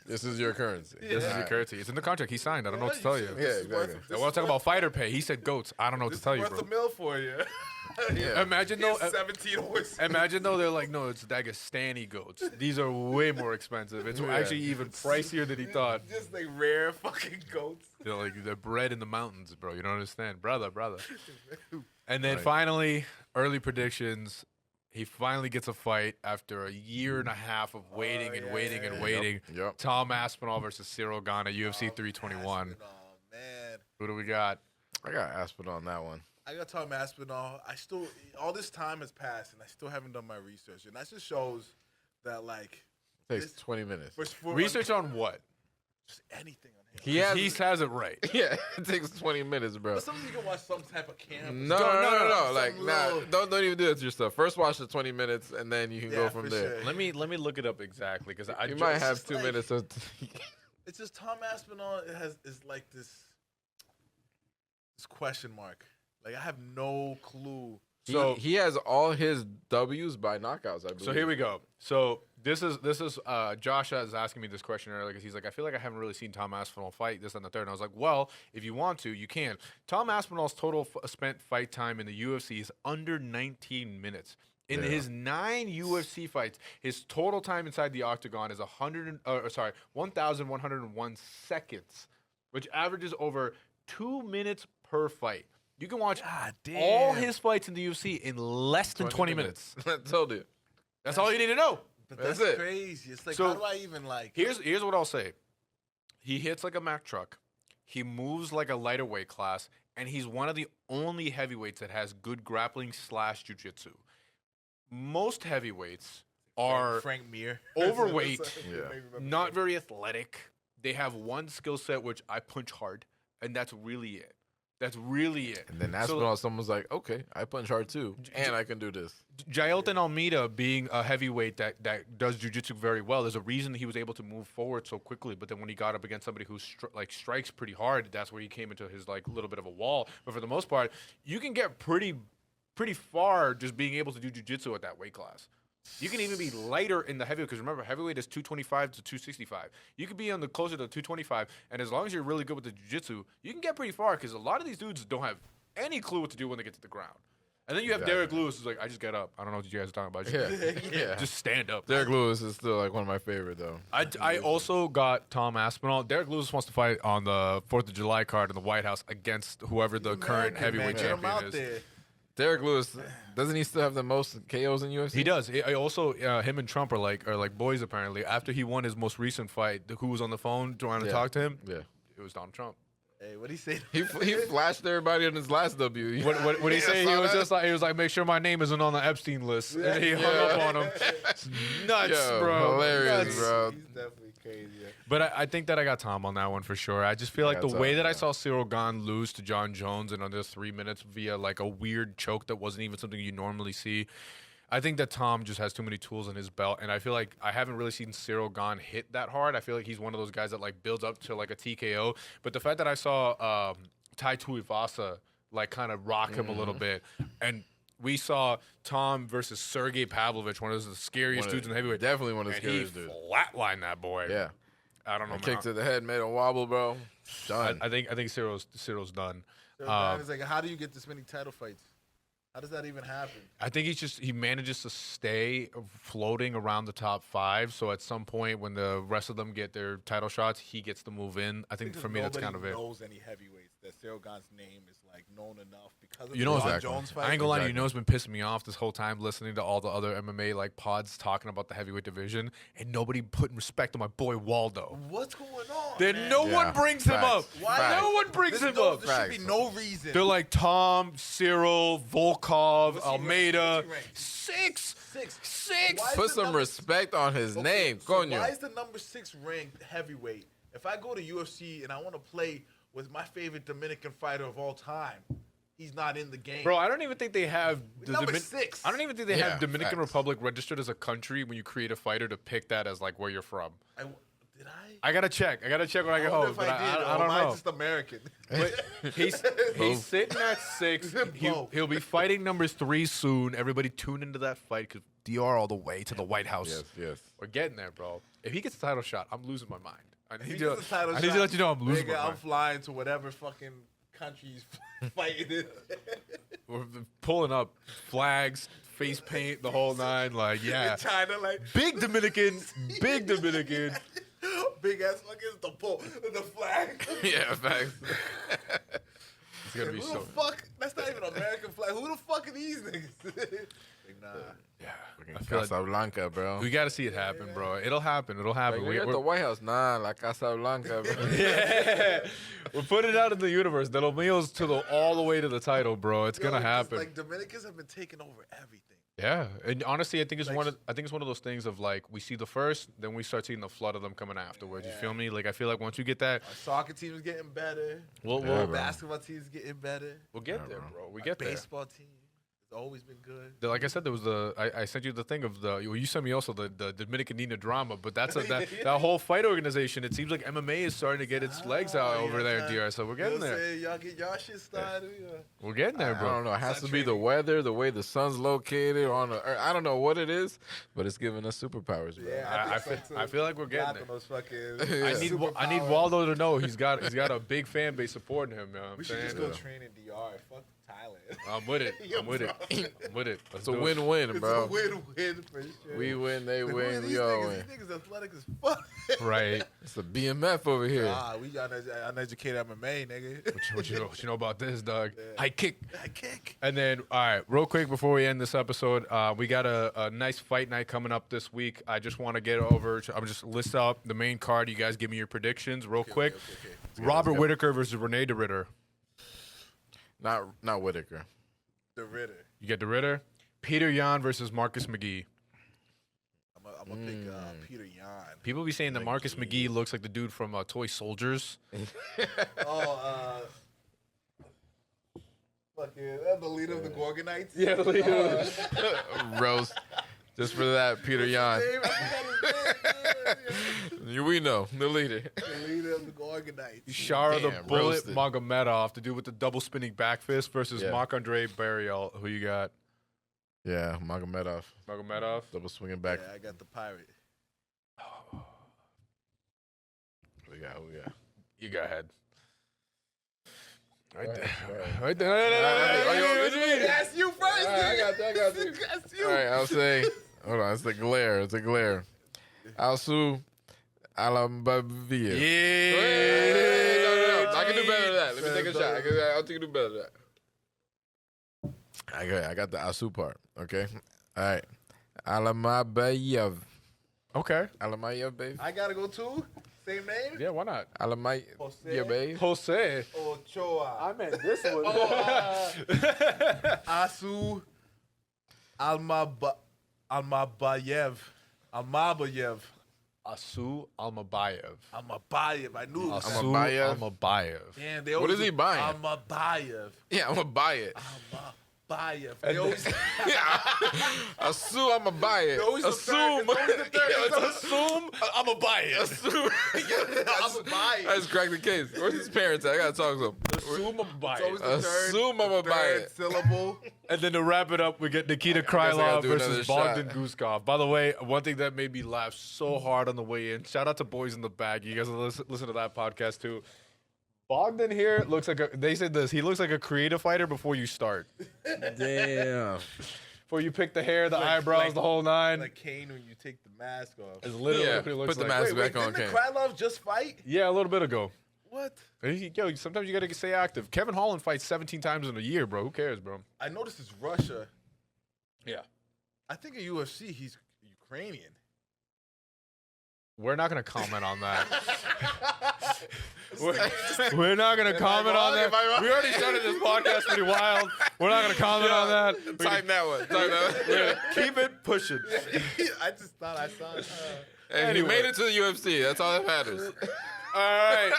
This is your currency. This is your currency. It's in the contract. He signed. I don't know what to tell you. Yeah, exactly. I want to talk about fighter pay. He said goats. I don't know what to tell you, Worth bro. a mill for you. Yeah. Imagine though. 17 horses. Imagine though they're like, no, it's Dagestani goats. These are way more expensive. It's actually even pricier than he thought. Just like rare fucking goats. They're like they're bred in the mountains, bro. You don't understand, brother. And then finally, early predictions. He finally gets a fight after a year and a half of waiting and waiting. Yep. Tom Aspinall versus Cyril Gane, UFC 321. Oh, man. Who do we got? I got Aspinall on that one. I got Tom Aspinall. All this time has passed, and I still haven't done my research. And that just shows that, like... It takes 20 minutes. Research on what? Just anything on him. He has it right. Yeah, it takes 20 minutes, bro. But sometimes you can watch some type of camp. No. Like, don't even do that to yourself. First, watch the 20 minutes, and then you can go from there. Sure. Let me look it up exactly because You might have 2 minutes. It's just Tom Aspinall is like this question mark. Like I have no clue. So he has all his W's by knockouts, I believe. So here we go. So this is Josh is asking me this question earlier because he's like, I feel like I haven't really seen Tom Aspinall fight this and the third. And I was like, well, if you want to, you can. Tom Aspinall's total spent fight time in the UFC is under 19 minutes. In his 9 UFC fights, his total time inside the octagon is 1,101 seconds, which averages over 2 minutes per fight. You can watch all his fights in the UFC in less than 20 minutes. I told you. That's all you need to know. But That's that's it. crazy. It's like, So, how do I even like? Here's what I'll say. He hits like a Mack truck. He moves like a lighter weight class, and he's one of the only heavyweights that has good grappling / jiu-jitsu. Most heavyweights are Frank Mir. overweight, Yeah. not very athletic. They have one skill set, which I punch hard, and that's really it. That's really it. And then Aspinall, someone's like, okay, I punch hard too, and I can do this. Jailton Almeida being a heavyweight that does jiu-jitsu very well, there's a reason he was able to move forward so quickly. But then when he got up against somebody who strikes pretty hard, that's where he came into his like little bit of a wall. But for the most part, you can get pretty far just being able to do jiu-jitsu at that weight class. You can even be lighter in the heavyweight because remember, heavyweight is 225 to 265. You could be on the closer to 225, and as long as you're really good with the jiu-jitsu, you can get pretty far because a lot of these dudes don't have any clue what to do when they get to the ground. And then you have Derek Lewis who's like, I just get up. I don't know what you guys are talking about. Yeah. Just stand up. Derek Lewis is still like one of my favorite though. I also got Tom Aspinall. Derek Lewis wants to fight on the 4th of July card in the White House against whoever the current heavyweight champion is. Derek Lewis, doesn't he still have the most KOs in UFC? He does. He also, him and Trump are like boys apparently. After he won his most recent fight, who was on the phone trying to talk to him? Yeah, it was Donald Trump. Hey, what did he say? He flashed everybody in his last W. What did he say? He was just like, make sure my name isn't on the Epstein list, and he hung up on him. It's nuts, bro. Hilarious, Nuts. bro. He's definitely crazy. Yeah. But I think that I got Tom on that one for sure. I just feel like the Tom, way that I saw Cyril Gane lose to John Jones in under 3 minutes via like a weird choke that wasn't even something you normally see. I think that Tom just has too many tools in his belt, and I feel like I haven't really seen Cyril Gane hit that hard. I feel like he's one of those guys that like builds up to like a TKO. But the fact that I saw Tai Tuivasa like kind of rock him a little bit, and we saw Tom versus Sergey Pavlovich, one of the scariest dudes in the heavyweight. Definitely one of the and scariest he dudes. flatlined that boy. Yeah. I don't know. Kick to the head, made him wobble, bro. Done. I think Cyril's done. So it's like, how do you get this many title fights? How does that even happen? I think he manages to stay floating around the top 5. So at some point when the rest of them get their title shots, he gets to move in. I think for me that's kind of it. Nobody knows any heavyweights that Cyril Gane's name is like known enough because of You know, the John exactly. Jones fight. I ain't gonna lie, you know it's been pissing me off this whole time listening to all the other MMA like pods talking about the heavyweight division and nobody putting respect on my boy Waldo. What's going on? Then man? no one brings him up. Why? No one brings him up. There should be no reason. They're like Tom, Cyril, Volkov, What's he Almeida. ranked? 6. Why is Put the some number- respect on his name, so coño. why is the number 6 ranked heavyweight If I go to UFC and I want to play with my favorite Dominican fighter of all time, he's not in the game. Bro, I don't even think they have Number 6. I don't even think they Yeah, have Dominican facts. Republic registered as a country when you create a fighter to pick that as like where you're from. Did I? I gotta check. I gotta check when I I get wonder home. if But I did. I don't mine's know. just American. But he's sitting at 6. He'll be fighting number 3 soon. Everybody tune into that fight because DR all the way to the White House. Yes. We're getting there, bro. If he gets the title shot, I'm losing my mind. I He need gets the title to let shot, you know I'm losing nigga, my I'm mind. flying to whatever fucking country he's fighting in. We're pulling up flags, face paint, the whole nine. Like, yeah. In China, like Big Dominican, big Dominican. big ass fucking the flag. Yeah, facts. It's gonna be Who so. the fuck? That's not even an American flag. Who the fuck are these niggas? Like, nah. Yeah, Fucking I feel like Casablanca, bro. we got to see it happen, bro. It'll happen. It'll happen. Like, we're at the White House. Nah, la Casablanca, bro. Yeah, we're putting it out in the universe. The Lomil's all the way to the title, bro. It's gonna Yo, 'cause, happen. Like Dominicans have been taking over everything. Yeah, and honestly, I think it's Like- one of those things of like we see the first, then we start seeing the flood of them coming afterwards. You feel me? Like I feel like once you get that, Our soccer team is getting better. we'll Yeah, we'll, bro. Basketball team is getting better. we'll get Yeah, there, bro. bro. We Our get there. baseball team has always been good. Like I said, there was I sent you the thing of the you sent me also the Dominican Nina drama, but that's that whole fight organization. It seems like MMA is starting to get its legs out over there, DR. So we're getting there. Y'all get y'all shit started. Yeah. We're getting there, I bro. don't know. It has Sun to be the weather, the way the sun's located on the earth. I don't know what it is, but it's giving us superpowers, bro. Yeah, I feel like we're getting Got there. those fucking I need superpowers. Waldo to know he's got a big fan base supporting him. You know what I'm We should saying? just go train in DR. Fuck Thailand. I'm with it. Yeah, I'm with it. bro. I'm with it. Let's It's a do it. win-win, It's bro. a win-win for sure. We win, they Like, win, these we all niggas, win. These niggas athletic as fuck. Right. It's a BMF over here. We uneducated MMA, nigga. What you know about this, dog? High kick. I kick. And then, all right, real quick before we end this episode, we got a nice fight night coming up this week. I just want to get over. I'm just list out the main card. You guys give me your predictions real quick. Okay. Robert Whitaker versus Renee DeRitter. Not Whitaker. The Ritter. You get DeRitter. Peter Yan versus Marcus McGee. I'm gonna pick Peter Yan. People be saying that Marcus McGee looks like the dude from Toy Soldiers. Fucking the leader of the Gorgonites. Yeah, the leader. Roast. Just for that, Peter Yan. I forgot his name. We know, the leader. The leader of the Gorgonites. Shara the Damn, Bullet roasted. Magomedov, the dude with the double spinning back fist versus Yeah. Marc-Andre Barrial. Who you got? Yeah, Magomedov. Magomedov? Double swinging back. Yeah, I got the pirate. We got. You go ahead. Right All there. right. Right there. Oh, you want me to- That's you first. All right, I got you. That's you. All right, I'll say. Hold on, it's a glare. It's a glare. Alsu Alambavia. Yeah. No. I can do better than that. Let me take a shot. I'll take do better than that. I got the Asu part. Okay. All right. Alamabayev. Okay. Alamayev, babe. I gotta go too. Same name. Yeah, why not? Alamayev, Jose? babe. Jose. Ochoa. meant this one. Asu Almabayev. Almabayev. Asu Almabayev. Almabayev. I knew. Asu Almabayev. Almabayev. Damn, they What always is he do- buying? Almabayev. Yeah, I'm gonna buy it. Almabayev. They always. Assume I'm gonna buy it. always the third. Assume. It's always the third. Yeah, it's assume. I'm gonna buy it. Assume. Almabayev. I just cracked the case. Where's his parents at? I gotta talk to him. Assume Almabayev. It's always the third. Assume I'm gonna buy third it. syllable. And then to wrap it up, we get Nikita guess I gotta Krylov do versus another Bogdan Guskov. By the way, one thing that made me laugh so hard on the way in, shout out to Boys in the Bag. You guys will listen to that podcast too. Bogdan here looks like they said this, he looks like a creative fighter before you start. Damn. Before you pick the hair, the eyebrows, the whole nine. Like Kane when you take the mask off. It's literally Yeah, what he looks put the like. mask back on. Didn't Kane. Krylov just fight? Yeah, a little bit ago. What? Yo, sometimes you gotta stay active. Kevin Holland fights 17 times in a year, bro. Who cares, bro? I noticed it's Russia. Yeah. I think in UFC he's Ukrainian. We're not gonna comment on that. We're not gonna comment on that. Am I wrong? We already started this podcast pretty wild. We're not gonna comment on that. We're Time that one. Time that gonna one. keep it pushing. I just thought I saw it. And Anyway. he made it to the UFC. That's all that matters. All right.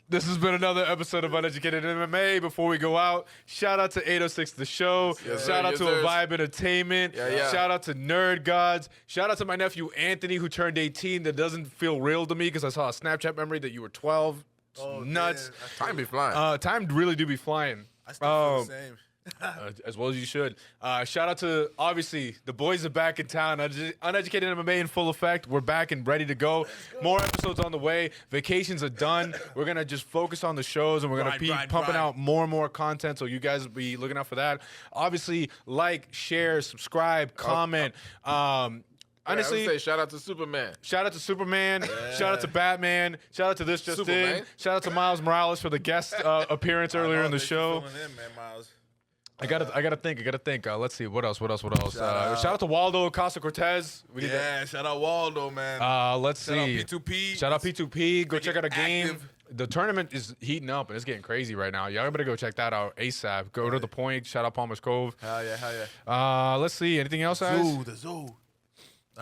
This has been another episode of Uneducated MMA. Before we go out, shout out to 806 The Show. Yes, shout out yes, to sir. Vibe Entertainment. Yeah. Shout out to Nerd Gods. Shout out to my nephew Anthony, who turned 18. That doesn't feel real to me because I saw a Snapchat memory that you were 12. It's nuts. Time be flying. Time really do be flying. I still feel the same. As well as you should. Shout out to, obviously, the boys are back in town. Uneducated MMA in full effect. We're back and ready to go. More episodes on the way. Vacations are done. We're going to just focus on the shows, and we're going to be pumping out more and more content, so you guys will be looking out for that. Obviously, like, share, subscribe, comment. Honestly, I would say shout out to Superman. shout out to Superman. Shout out to Batman. Shout out to This Just Superman. In. Shout out to Miles Morales for the guest appearance earlier in the show. In, man, Miles. I gotta think. Let's see. What else? Shout out to Waldo Acosta-Cortez. Shout out Waldo, man. Let's Shout out see. P2P. Shout out P2P. Go check out a game. active. The tournament is heating up and it's getting crazy right now. Y'all better go check that out ASAP. Go to the point. Shout out Palmer's Cove. Hell yeah. Let's see. Anything else, guys? The zoo.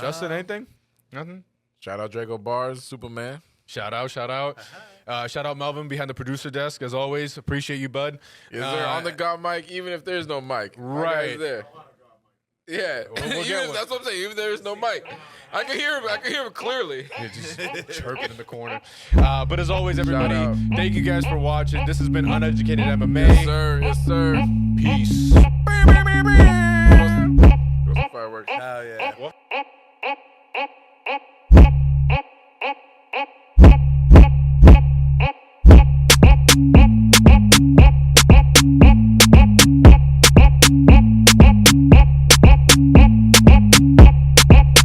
Justin, anything? Nothing? Shout out Drago Bars, Superman. Shout out. Shout out Melvin behind the producer desk, as always. Appreciate you, bud. Is there on the God mic, even if there's no mic? Right. Is there? Yeah. We'll get one. That's what I'm saying. Even if there's no mic. I can hear him clearly. Yeah, just chirping in the corner. But as always, everybody, Shout out. thank you guys for watching. This has been Uneducated MMA. Yes, sir. Yes, sir. Peace. Those are fireworks. Hell yeah.